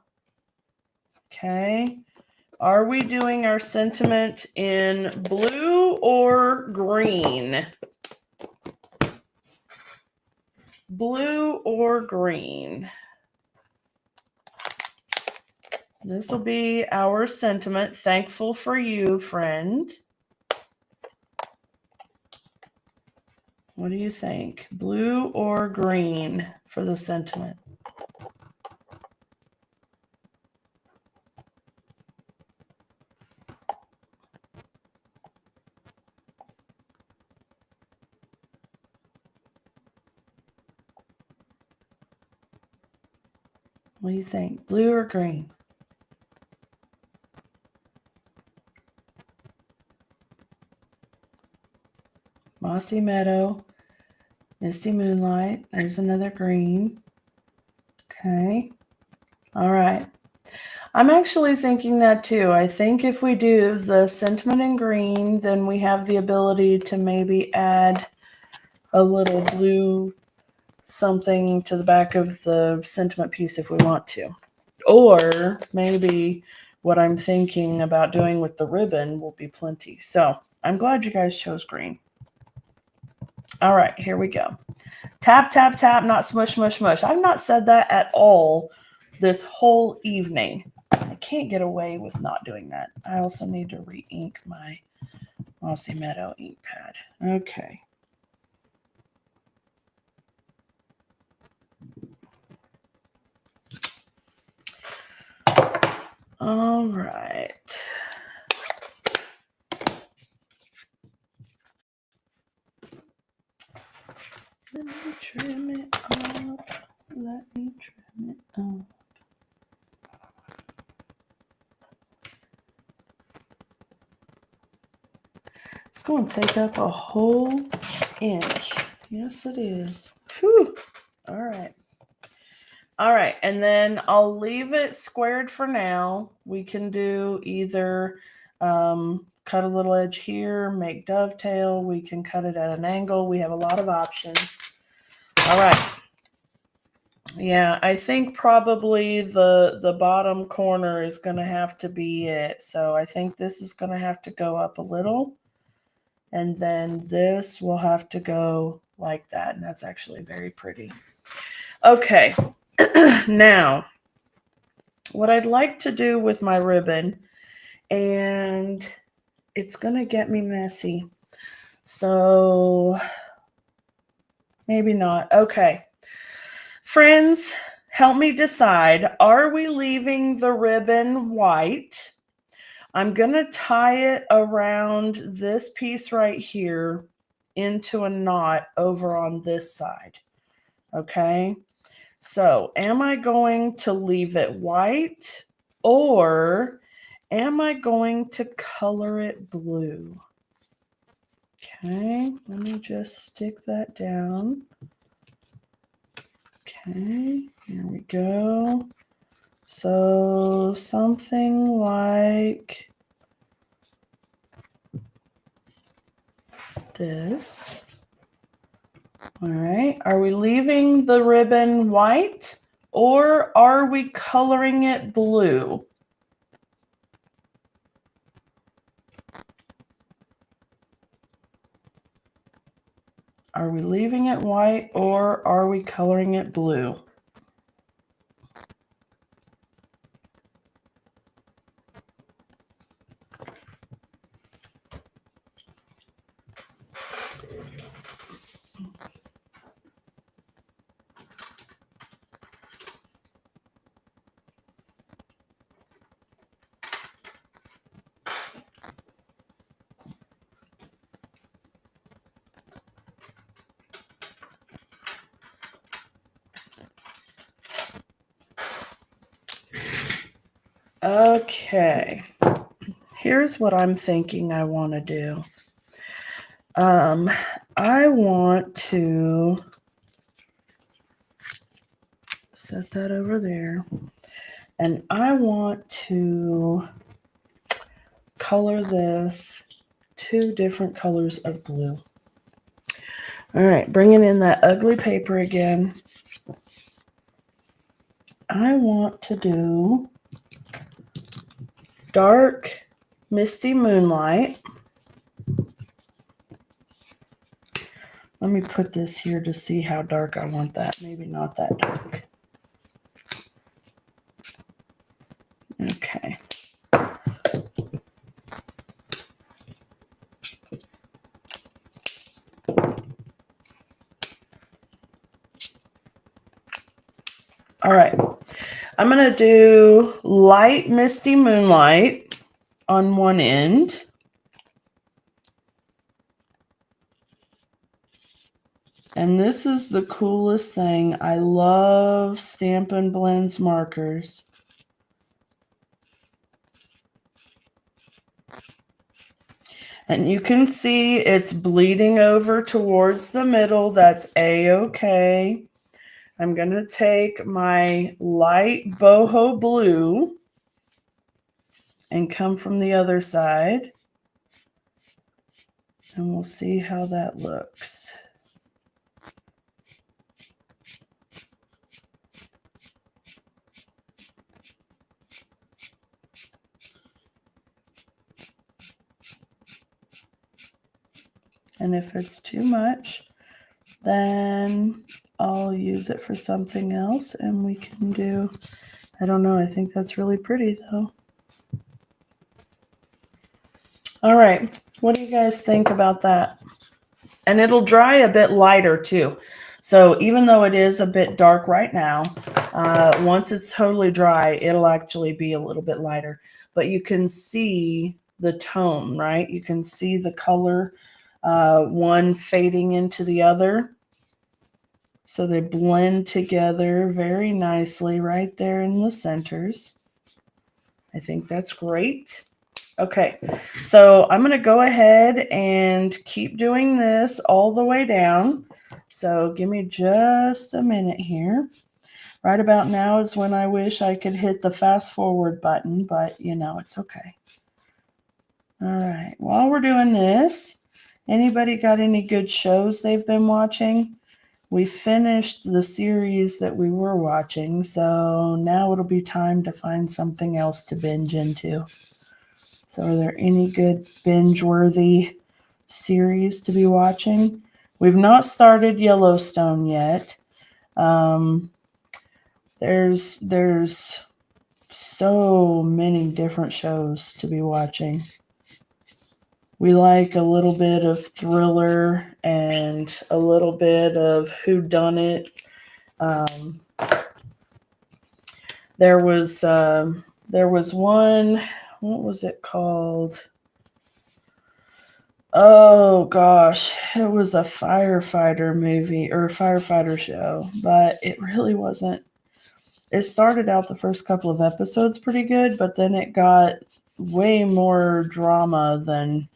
A: Okay. Are we doing our sentiment in blue or green? Blue or green? This will be our sentiment. Thankful for you, friend. What do you think? Blue or green for the sentiment? What do you think? Blue or green? Mossy Meadow, Misty Moonlight. There's another green. Okay. All right. I'm actually thinking that too. I think if we do the sentiment in green, then we have the ability to maybe add a little blue something to the back of the sentiment piece if we want to. Or maybe what I'm thinking about doing with the ribbon will be plenty. So I'm glad you guys chose green. All right, here we go. Tap, tap, tap, not smush, smush, smush. I've not said that at all this whole evening. I can't get away with not doing that. I also need to re-ink my Mossy Meadow ink pad. Okay. All right. Let me trim it up. Let me trim it up. It's going to take up a whole inch. Yes, it is. Whew. All right. All right. And then I'll leave it squared for now. We can do either cut a little edge here, make dovetail. We can cut it at an angle. We have a lot of options. All right. Yeah, I think probably the bottom corner is going to have to be it. So I think this is going to have to go up a little. And then this will have to go like that. And that's actually very pretty. Okay. Now, what I'd like to do with my ribbon, and it's going to get me messy. So maybe not. Okay. Friends, help me decide. Are we leaving the ribbon white? I'm going to tie it around this piece right here into a knot over on this side. Okay. So am I going to leave it white or am I going to color it blue? Okay, let me just stick that down. Okay, here we go. So something like this. All right, are we leaving the ribbon white or are we coloring it blue? Are we leaving it white or are we coloring it blue? Okay, here's what I'm thinking I want to do. I want to set that over there, and I want to color this 2 different colors of blue. All right, bringing in that ugly paper again. I want to do dark misty moonlight. Let me put this here to see how dark I want that. Maybe not that dark. Okay. All right. I'm going to do light misty moonlight on one end. And this is the coolest thing. I love Stampin' Blends markers. And you can see it's bleeding over towards the middle. That's A-okay. I'm going to take my light boho blue and come from the other side. And we'll see how that looks. And if it's too much, then I'll use it for something else and we can do, I don't know, I think that's really pretty though. All right, what do you guys think about that? And it'll dry a bit lighter too. So even though it is a bit dark right now, once it's totally dry, it'll actually be a little bit lighter. But you can see the tone, right? You can see the color, one fading into the other. So they blend together very nicely right there in the centers. I think that's great. Okay, so I'm going to go ahead and keep doing this all the way down. So give me just a minute here. Right about now is when I wish I could hit the fast forward button, but you know, it's okay. All right, while we're doing this, anybody got any good shows they've been watching? We finished the series that we were watching, so now it'll be time to find something else to binge into. So are there any good binge-worthy series to be watching? We've not started Yellowstone yet. There's so many different shows to be watching. We like a little bit of thriller and a little bit of whodunit. There was one. what was it called? Oh gosh, it was a firefighter movie or firefighter show, but it really wasn't. It started out the first couple of episodes pretty good, but then it got way more drama than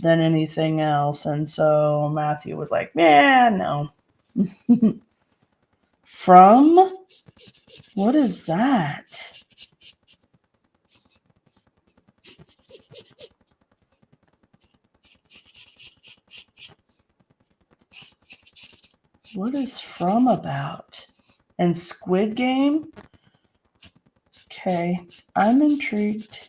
A: anything else, and so Matthew was like, "Yeah, no." From? What is that? What is From about? And Squid Game? Okay, I'm intrigued.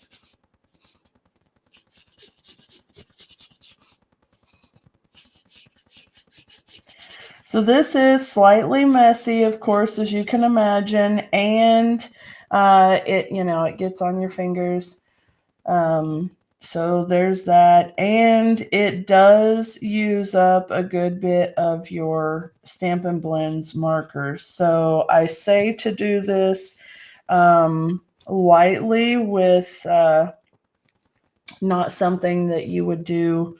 A: So this is slightly messy, of course, as you can imagine, and it gets on your fingers. So there's that, and it does use up a good bit of your Stampin' Blends markers. So I say to do this lightly with not something that you would do,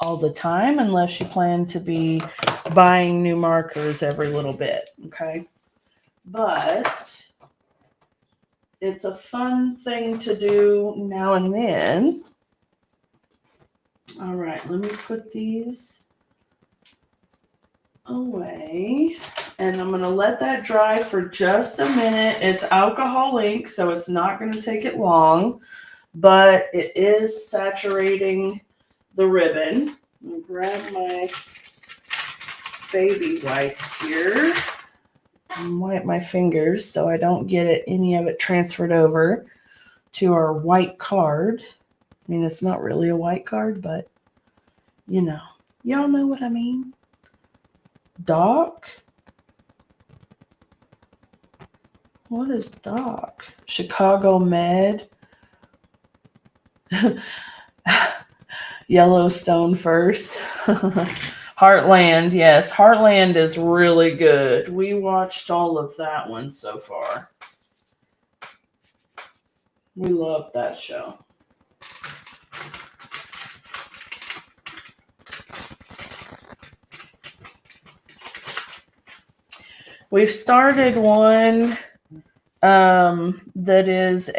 A: all the time unless you plan to be buying new markers every little bit, okay? But it's a fun thing to do now and then. All right, let me put these away. And I'm going to let that dry for just a minute. It's alcohol ink, so it's not going to take it long, but it is saturating the ribbon. I'm going to grab my baby wipes here and wipe my fingers so I don't get any of it transferred over to our white card. I mean, it's not really a white card, but y'all know what I mean. Doc? What is Doc? Chicago Med? Yellowstone first. Heartland, yes. Heartland is really good. We watched all of that one so far. We love that show. We've started one that is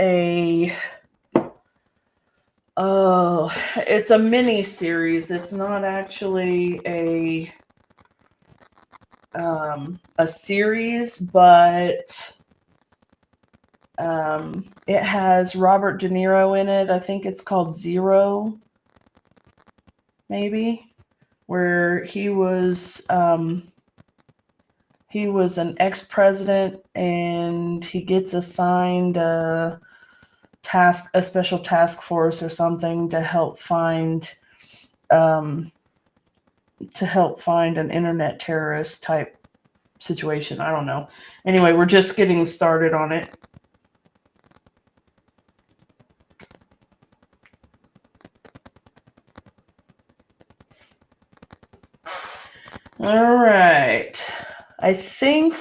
A: it's a mini series. It's not actually a series, but it has Robert De Niro in it. I think it's called Zero, maybe, where he was an ex-president and he gets assigned a special task force or something to help find an internet terrorist type situation. I don't know. Anyway, we're just getting started on it. All right. I think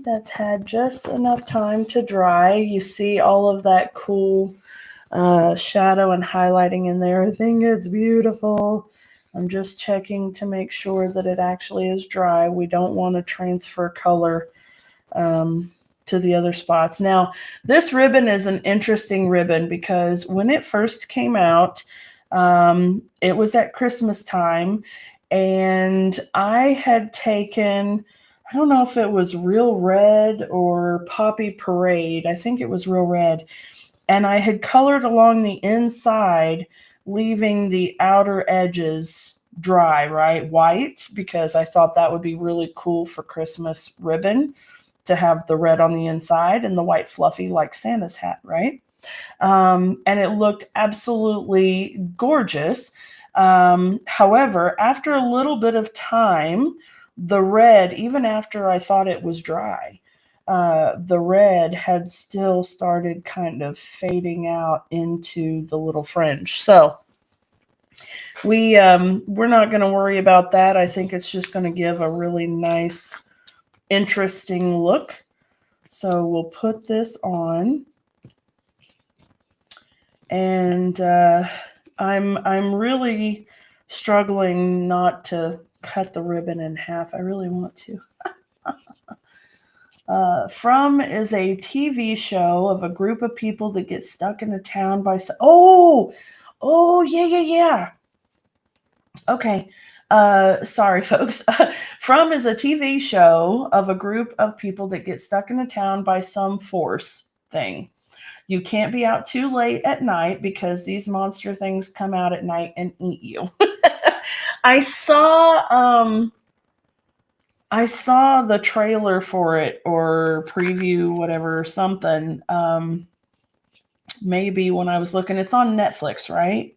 A: that's had just enough time to dry. You see all of that cool shadow and highlighting in there. I think it's beautiful. I'm just checking to make sure that it actually is dry. We don't want to transfer color to the other spots. Now, this ribbon is an interesting ribbon because when it first came out, it was at Christmas time, and I had taken, I don't know if it was Real Red or Poppy Parade. I think it was Real Red. And I had colored along the inside, leaving the outer edges dry, right? White, because I thought that would be really cool for Christmas ribbon to have the red on the inside and the white fluffy like Santa's hat, right? And it looked absolutely gorgeous. However, after a little bit of time, the red, even after I thought it was dry, the red had still started kind of fading out into the little fringe. So we're not going to worry about that. I think it's just going to give a really nice, interesting look So we'll put this on. And I'm really struggling not to cut the ribbon in half. I really want to. From is a TV show of a group of people that get stuck in a town by oh yeah. Okay. Sorry, folks. From is a TV show of a group of people that get stuck in a town by some force thing. You can't be out too late at night because these monster things come out at night and eat you. I saw I saw the trailer for it or preview, whatever, something. Maybe when I was looking, it's on Netflix, right?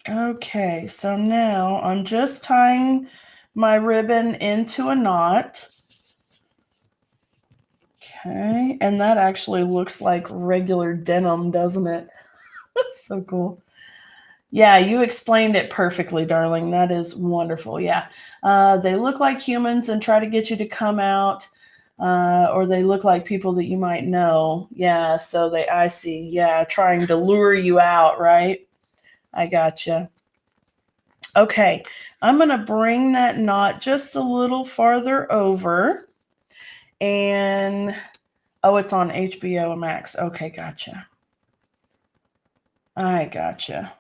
A: Okay, so now I'm just tying my ribbon into a knot. Okay, and that actually looks like regular denim, doesn't it? That's so cool. Yeah, you explained it perfectly, darling. That is wonderful. Yeah. They look like humans and try to get you to come out, or they look like people that you might know. Yeah, so I see. Yeah, trying to lure you out, right? I gotcha. Okay, I'm going to bring that knot just a little farther over. And, oh, it's on HBO Max. Okay, gotcha. I gotcha.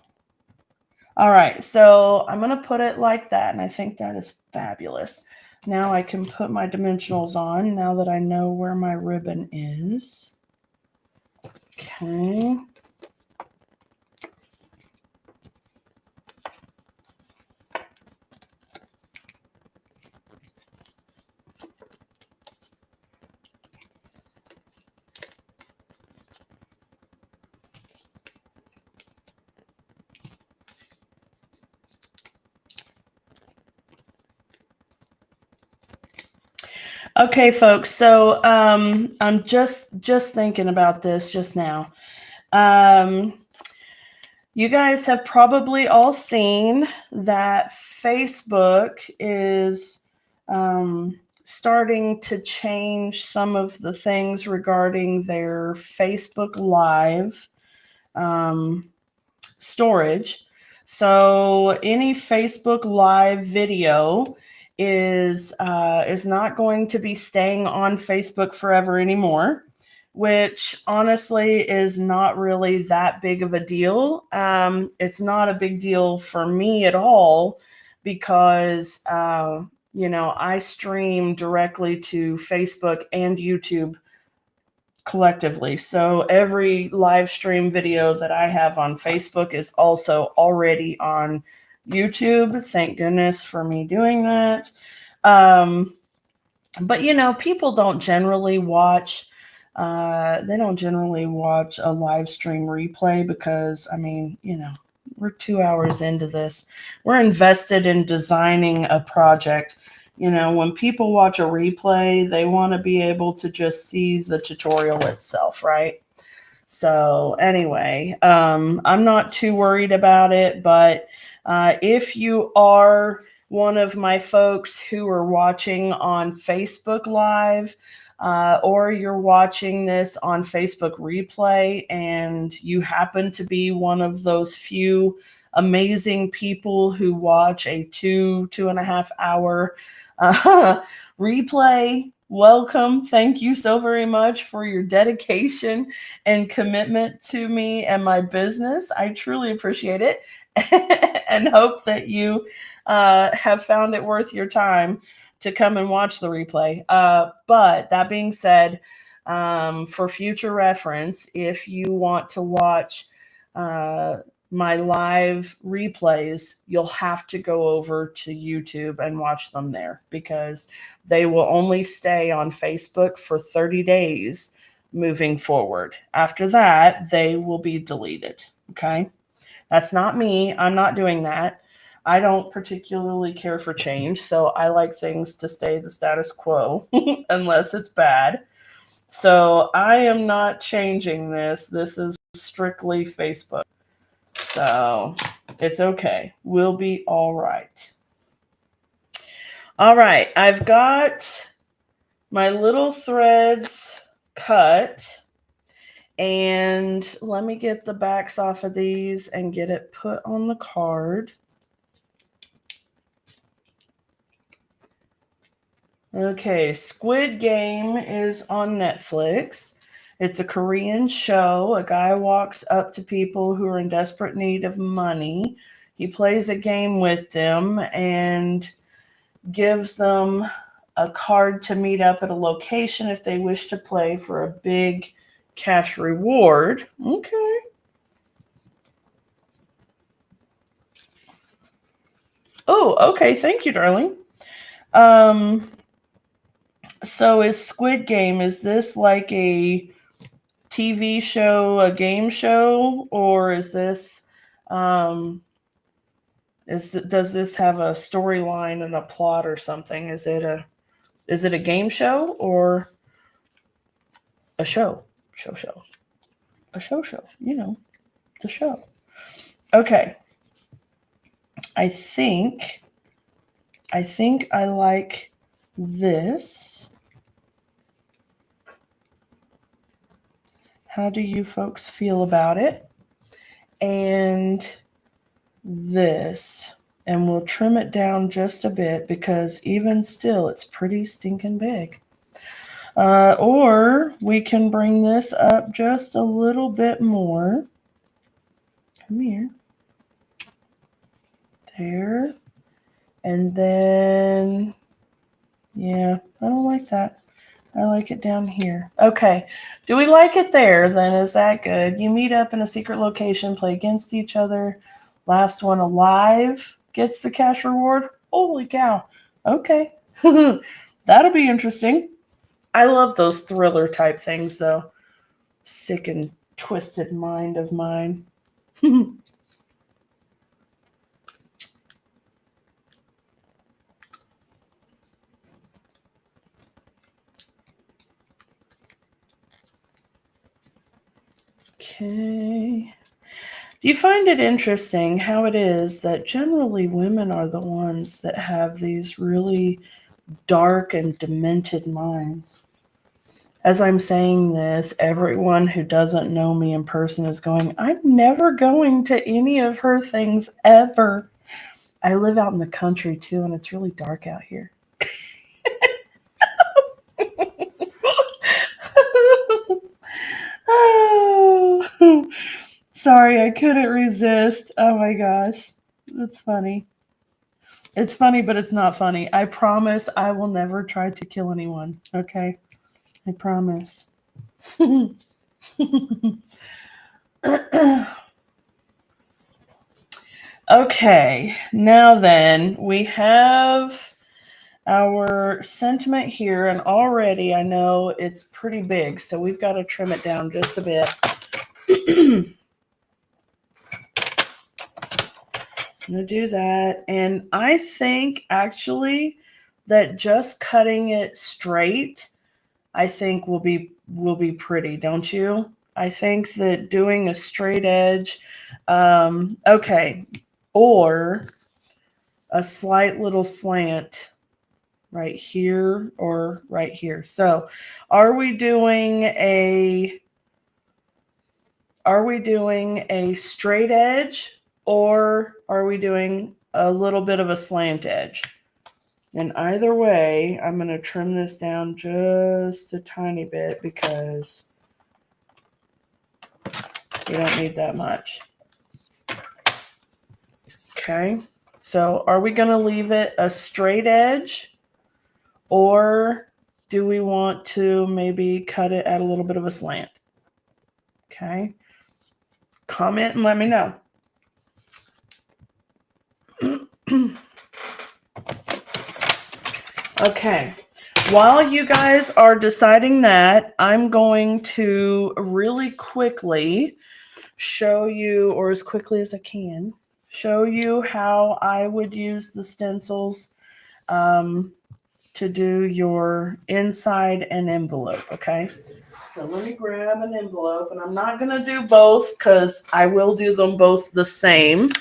A: All right, so I'm going to put it like that, and I think that is fabulous. Now I can put my dimensionals on now that I know where my ribbon is. Okay. Okay, folks. So I'm just thinking about this just now. You guys have probably all seen that Facebook is starting to change some of the things regarding their Facebook Live storage. So any Facebook Live video is not going to be staying on Facebook forever anymore, which honestly is not really that big of a deal. It's not a big deal for me at all because I stream directly to Facebook and YouTube collectively. So every live stream video that I have on Facebook is also already on YouTube. Thank goodness for me doing that. But people don't generally watch. They don't generally watch a live stream replay because we're 2 hours into this. We're invested in designing a project. When people watch a replay, they want to be able to just see the tutorial itself, right? So anyway, I'm not too worried about it, but if you are one of my folks who are watching on Facebook Live, or you're watching this on Facebook Replay, and you happen to be one of those few amazing people who watch a 2.5 hour replay, welcome. Thank you so very much for your dedication and commitment to me and my business. I truly appreciate it and hope that you have found it worth your time to come and watch the replay. But that being said, for future reference, if you want to watch my live replays, you'll have to go over to YouTube and watch them there because they will only stay on Facebook for 30 days moving forward. After that, they will be deleted. Okay. That's not me. I'm not doing that. I don't particularly care for change, so I like things to stay the status quo unless it's bad. So I am not changing this. This is strictly Facebook. So it's okay. We'll be all right. All right. I've got my little threads cut. And let me get the backs off of these and get it put on the card. Okay, Squid Game is on Netflix. It's a Korean show. A guy walks up to people who are in desperate need of money. He plays a game with them and gives them a card to meet up at a location if they wish to play for a big cash reward. Okay. Oh, okay. Thank you, darling. So is Squid Game, is this like a TV show, a game show, or is this does this have a storyline and a plot or something? Is it a game show or a show? Show. A show, the show. Okay. I think I like this. How do you folks feel about it? And this. And we'll trim it down just a bit because even still, it's pretty stinking big. Or we can bring this up just a little bit more. Come here. There. And then, yeah, I don't like that. I like it down here. Okay. Do we like it there? Then is that good? You meet up in a secret location, play against each other. Last one alive gets the cash reward. Holy cow. Okay. That'll be interesting. I love those thriller type things, though. Sick and twisted mind of mine. Okay. Do you find it interesting how it is that generally women are the ones that have these really dark and demented minds? As I'm saying this, everyone who doesn't know me in person is going, I'm never going to any of her things ever. I live out in the country too, and it's really dark out here. Oh, sorry, I couldn't resist. Oh my gosh. That's funny. It's funny, but it's not funny. I promise I will never try to kill anyone. Okay? I promise. Okay, now then, we have our sentiment here, and already I know it's pretty big, so we've got to trim it down just a bit. I'm going to do that, and I think actually that just cutting it straight, I think will be pretty, don't you? I think that doing a straight edge, okay, or a slight little slant right here or right here. So, are we doing a straight edge or are we doing a little bit of a slant edge? And either way, I'm going to trim this down just a tiny bit because we don't need that much. Okay, so are we going to leave it a straight edge or do we want to maybe cut it at a little bit of a slant? Okay, comment and let me know. Okay, while you guys are deciding that, I'm going to really quickly show you, or as quickly as I can, show you how I would use the stencils to do your inside and envelope, okay? So let me grab an envelope, and I'm not going to do both because I will do them both the same.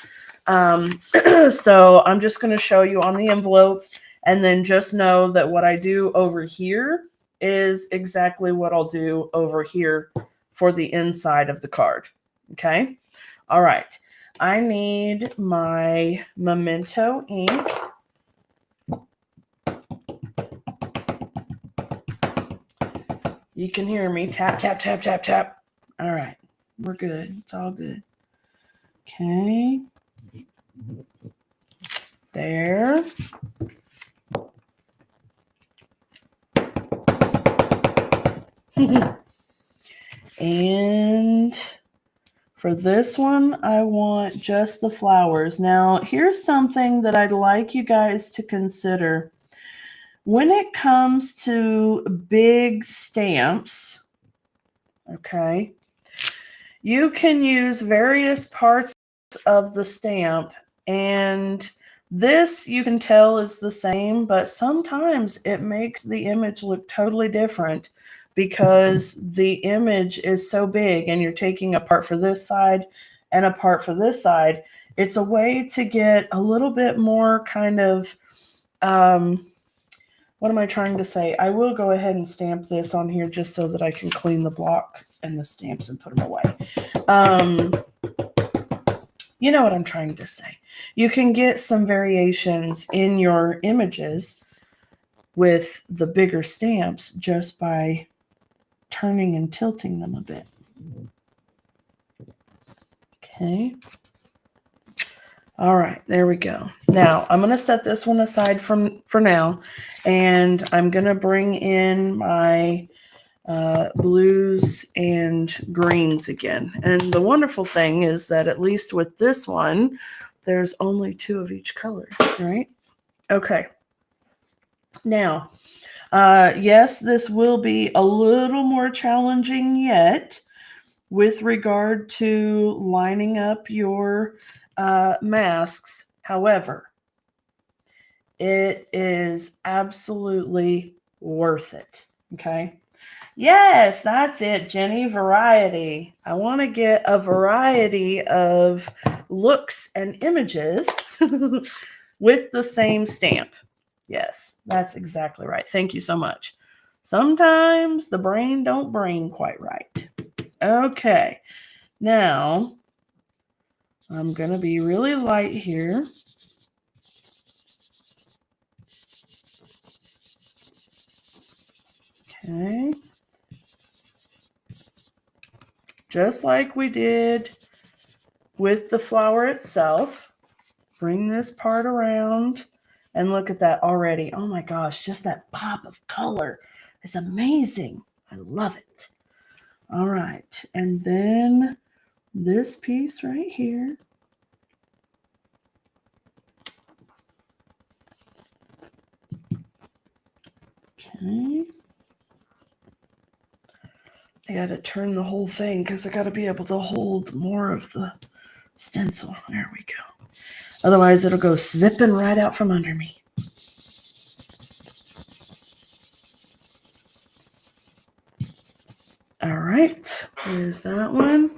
A: So I'm just going to show you on the envelope, and then just know that what I do over here is exactly what I'll do over here for the inside of the card. Okay. All right. I need my Memento ink. You can hear me tap, tap, tap, tap, tap. All right. We're good. It's all good. Okay. There. And for this one, I want just the flowers. Now, here's something that I'd like you guys to consider. When it comes to big stamps, okay, you can use various parts of the stamp, and this you can tell is the same, but sometimes it makes the image look totally different because the image is so big and you're taking a part for this side and a part for this side. It's a way to get a little bit more kind of, what am I trying to say? I will go ahead and stamp this on here just so that I can clean the block and the stamps and put them away. You know what I'm trying to say. You can get some variations in your images with the bigger stamps just by turning and tilting them a bit. Okay. All right, there we go. Now, I'm going to set this one aside for now, and I'm going to bring in my blues and greens again. And the wonderful thing is that at least with this one, there's only 2 of each color, right? Okay. Now, yes, this will be a little more challenging yet with regard to lining up your masks. However, it is absolutely worth it. Okay. Yes, that's it, Jenny. Variety. I want to get a variety of looks and images with the same stamp. Yes, that's exactly right. Thank you so much. Sometimes the brain don't brain quite right. Okay. Now, I'm going to be really light here. Okay. Just like we did with the flower itself. Bring this part around and look at that already. Oh my gosh, just that pop of color is amazing. I love it. All right. And then this piece right here. Okay. I got to turn the whole thing because I got to be able to hold more of the stencil. There we go. Otherwise, it'll go zipping right out from under me. All right. There's that one.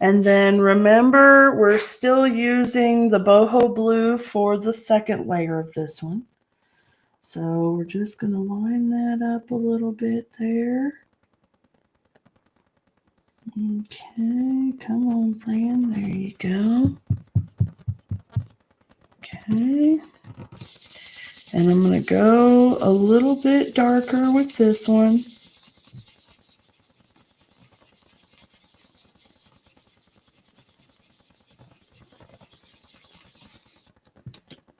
A: And then remember, we're still using the boho blue for the second layer of this one. So we're just going to line that up a little bit there. Okay, come on, friend. There you go. Okay. And I'm going to go a little bit darker with this one.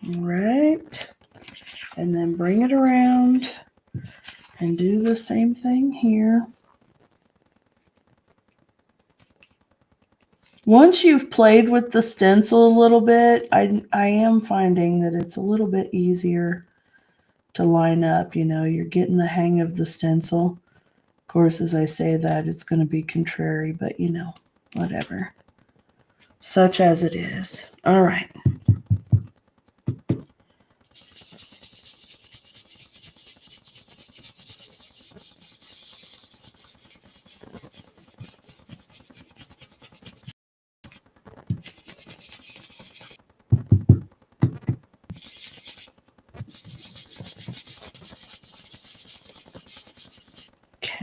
A: All right. And then bring it around and do the same thing here. Once you've played with the stencil a little bit, I am finding that it's a little bit easier to line up. You know, you're getting the hang of the stencil. Of course, as I say that, it's going to be contrary, but you know, whatever. Such as it is. All right.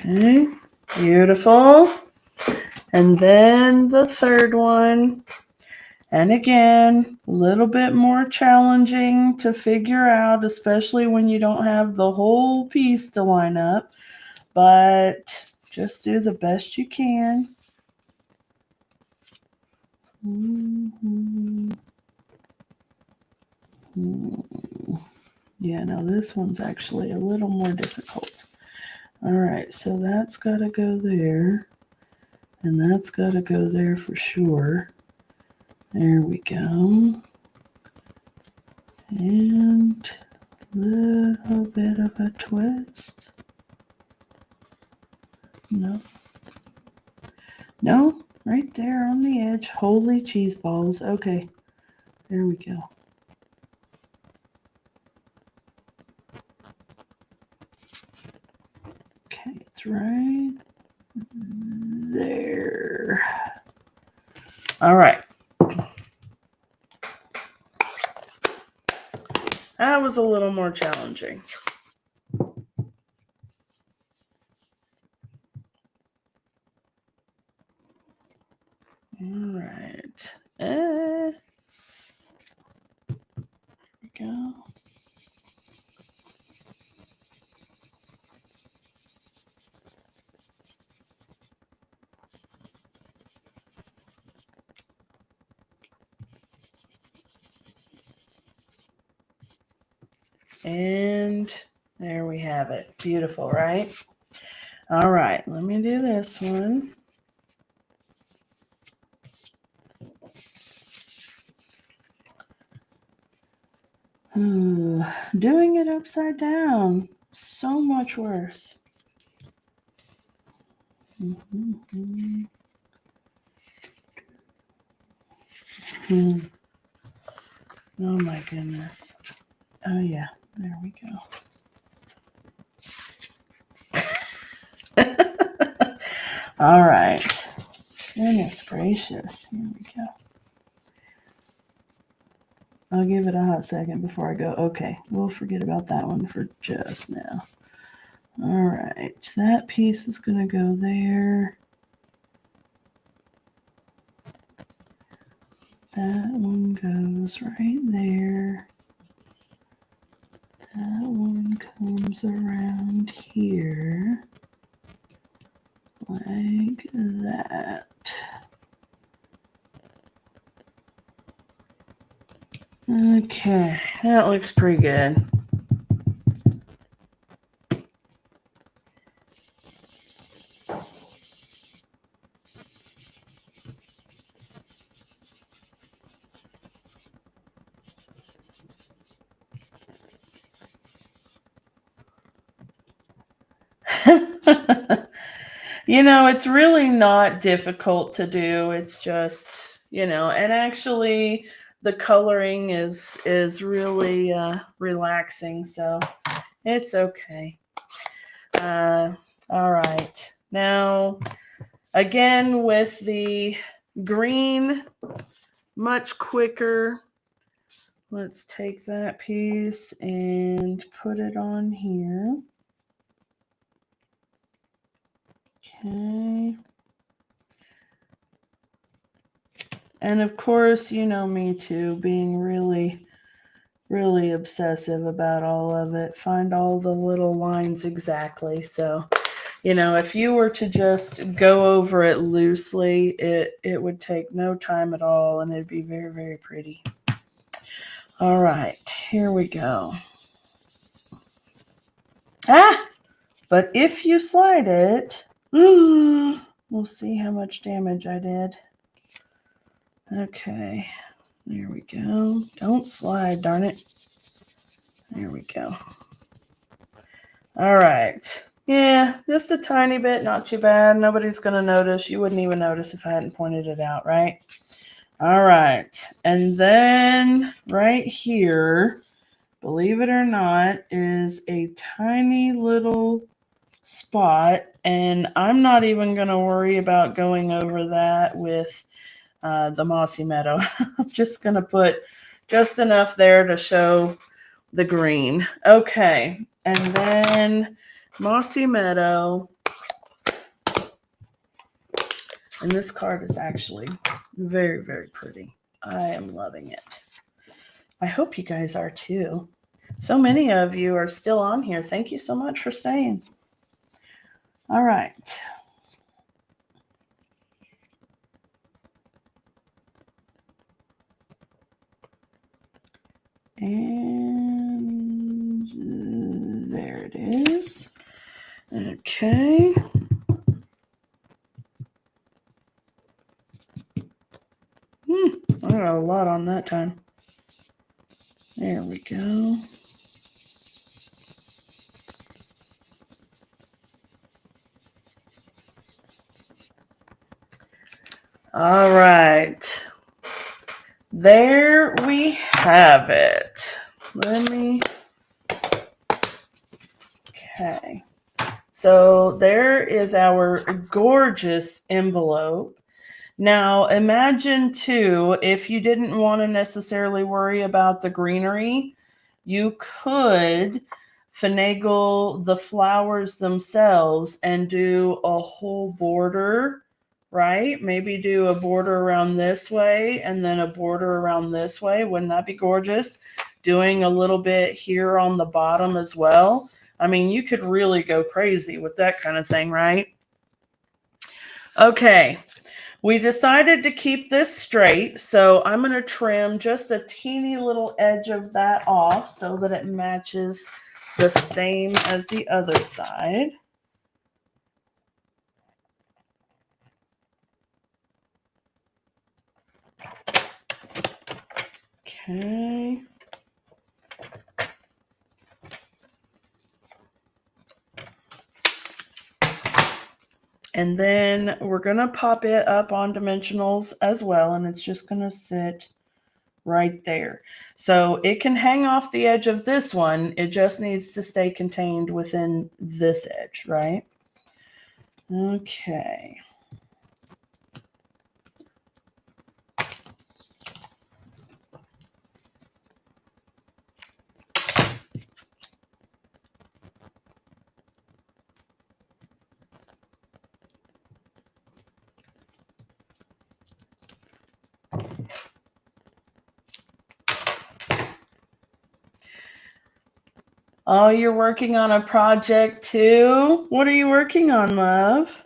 A: Okay, beautiful. And then the third one. And again, a little bit more challenging to figure out, especially when you don't have the whole piece to line up. But just do the best you can. Yeah, no, this one's actually a little more difficult. All right, so that's got to go there. And that's got to go there for sure. There we go. And a little bit of a twist. No. No, right there on the edge. Holy cheese balls. Okay, there we go. Okay, it's right there. All right. That was a little more challenging. All right. There we go. And there we have it. Beautiful, right? All right, let me do this one. Doing it upside down, so much worse. Oh my goodness. Oh yeah, there we go. All right. Goodness gracious. Here we go. I'll give it a hot second before I go. Okay, we'll forget about that one for just now. All right, that piece is going to go there. That one goes right there. That one comes around here. Like that. Okay, that looks pretty good. You know, it's really not difficult to do. It's just, you know, and actually the coloring is really relaxing, so it's okay. All right. Now, again, with the green, much quicker. Let's take that piece and put it on here. Okay. And of course, you know me too, being really, really obsessive about all of it. Find all the little lines exactly. So, you know, if you were to just go over it loosely, it would take no time at all and it'd be very, very pretty. All right, here we go. But if you slide it, we'll see how much damage I did. Okay, there we go. Don't slide, darn it. There we go. All right. Yeah, just a tiny bit, not too bad. Nobody's going to notice. You wouldn't even notice if I hadn't pointed it out, right? All right. And then right here, believe it or not, is a tiny little spot. And I'm not even going to worry about going over that with the Mossy Meadow. I'm just going to put just enough there to show the green. Okay. And then Mossy Meadow. And this card is actually very, very pretty. I am loving it. I hope you guys are too. So many of you are still on here. Thank you so much for staying. All right. And there it is. Okay. I got a lot on that time. There we go. All right. There we have it. Okay. So there is our gorgeous envelope. Now imagine too, if you didn't want to necessarily worry about the greenery, you could finagle the flowers themselves and do a whole border, right? Maybe do a border around this way and then a border around this way. Wouldn't that be gorgeous? Doing a little bit here on the bottom as well. I mean, you could really go crazy with that kind of thing, right? Okay. We decided to keep this straight, so I'm going to trim just a teeny little edge of that off so that it matches the same as the other side. Okay. And then we're going to pop it up on dimensionals as well, and it's just going to sit right there. So it can hang off the edge of this one. It just needs to stay contained within this edge, right? Okay. Oh, you're working on a project too? What are you working on, love?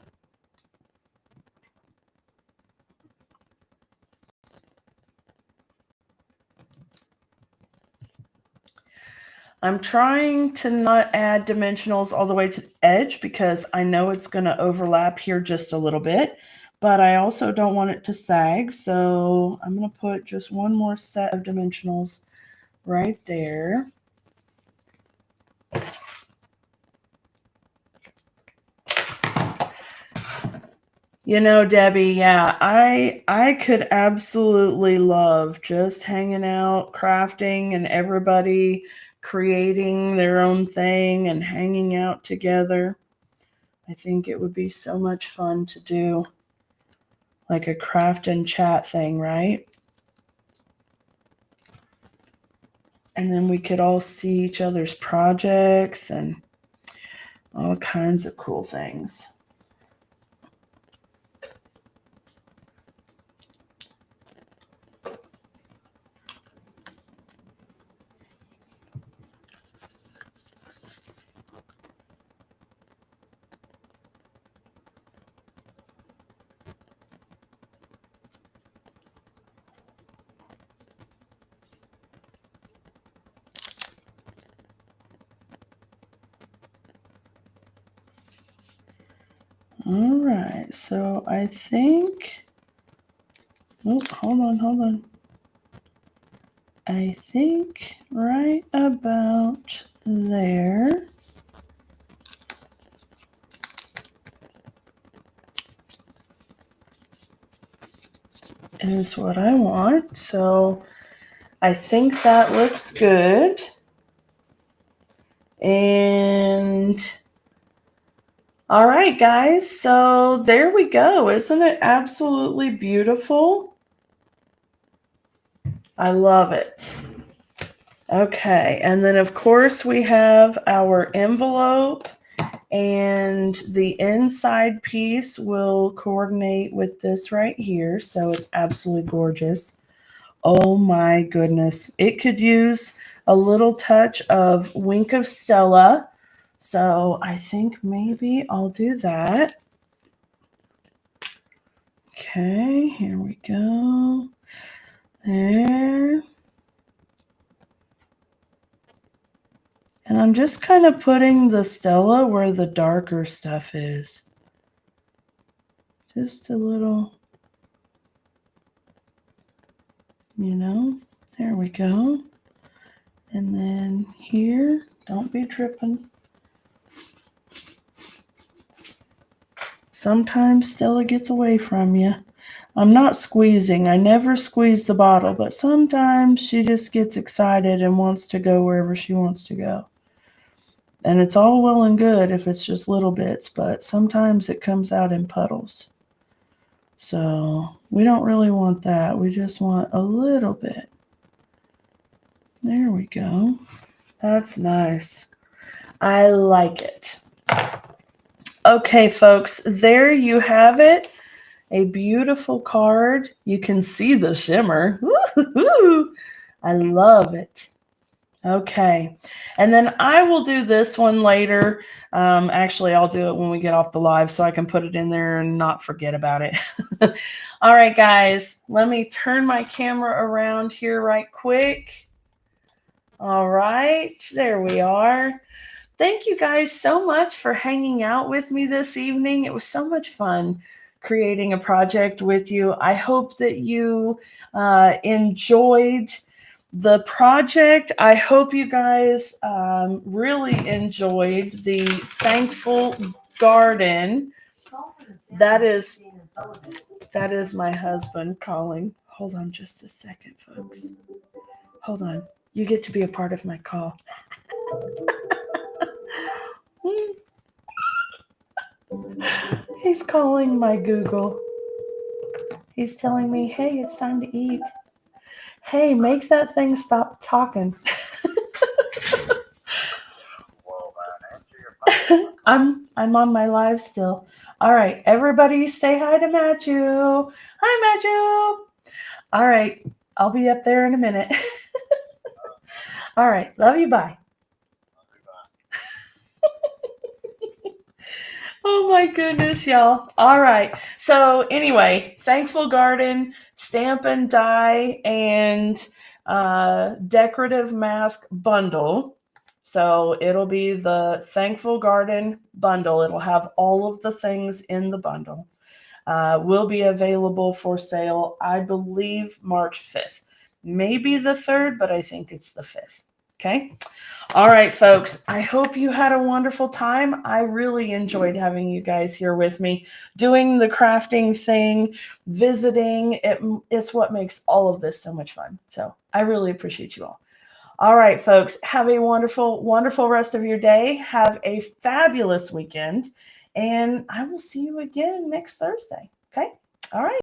A: I'm trying to not add dimensionals all the way to the edge because I know it's going to overlap here just a little bit, but I also don't want it to sag. So I'm going to put just one more set of dimensionals right there. You know, Debbie, yeah, I could absolutely love just hanging out, crafting, and everybody creating their own thing and hanging out together. I think it would be so much fun to do like a craft and chat thing, right? And then we could all see each other's projects and all kinds of cool things. All right, so I think, oh, hold on. I think right about there is what I want. So I think that looks good. And all right, guys, so there we go. Isn't it absolutely beautiful? I love it. Okay, and then of course we have our envelope And the inside piece will coordinate with this right here. So it's absolutely gorgeous. Oh my goodness. It could use a little touch of Wink of Stella. So I think maybe I'll do that. Okay, here we go. There. And I'm just kind of putting the Stella where the darker stuff is. Just a little, there we go. And then here, don't be tripping. Sometimes Stella gets away from you. I'm not squeezing. I never squeeze the bottle, but sometimes she just gets excited and wants to go wherever she wants to go. And it's all well and good if it's just little bits, but sometimes it comes out in puddles. So we don't really want that. We just want a little bit. There we go. That's nice. I like it. Okay, folks, there you have it. A beautiful card. You can see the shimmer. Woo-hoo-hoo. I love it. Okay, and then I will do this one later. Actually, I'll do it when we get off the live so I can put it in there and not forget about it. All right, guys, let me turn my camera around here right quick. All right, there we are. Thank you guys so much for hanging out with me this evening. It was so much fun creating a project with you. I hope that you enjoyed the project. I hope you guys really enjoyed the Thankful Garden. That is my husband calling. Hold on just a second, folks. Hold on. You get to be a part of my call. He's calling my Google. He's telling me, hey, it's time to eat. Hey, make that thing stop talking. I'm on my live still. All right, everybody say hi to Matthew. Hi, Matthew. All right, I'll be up there in a minute. All right, love you, bye. Oh my goodness, y'all. All right. So anyway, Thankful Garden, Stamp and Die, and Decorative Mask Bundle. So it'll be the Thankful Garden bundle. It'll have all of the things in the bundle. Will be available for sale, I believe, March 5th. Maybe the 3rd, but I think it's the 5th. Okay. All right, folks. I hope you had a wonderful time. I really enjoyed having you guys here with me, doing the crafting thing, visiting. It's what makes all of this so much fun. So I really appreciate you all. All right, folks. Have a wonderful, wonderful rest of your day. Have a fabulous weekend. And I will see you again next Thursday. Okay. All right.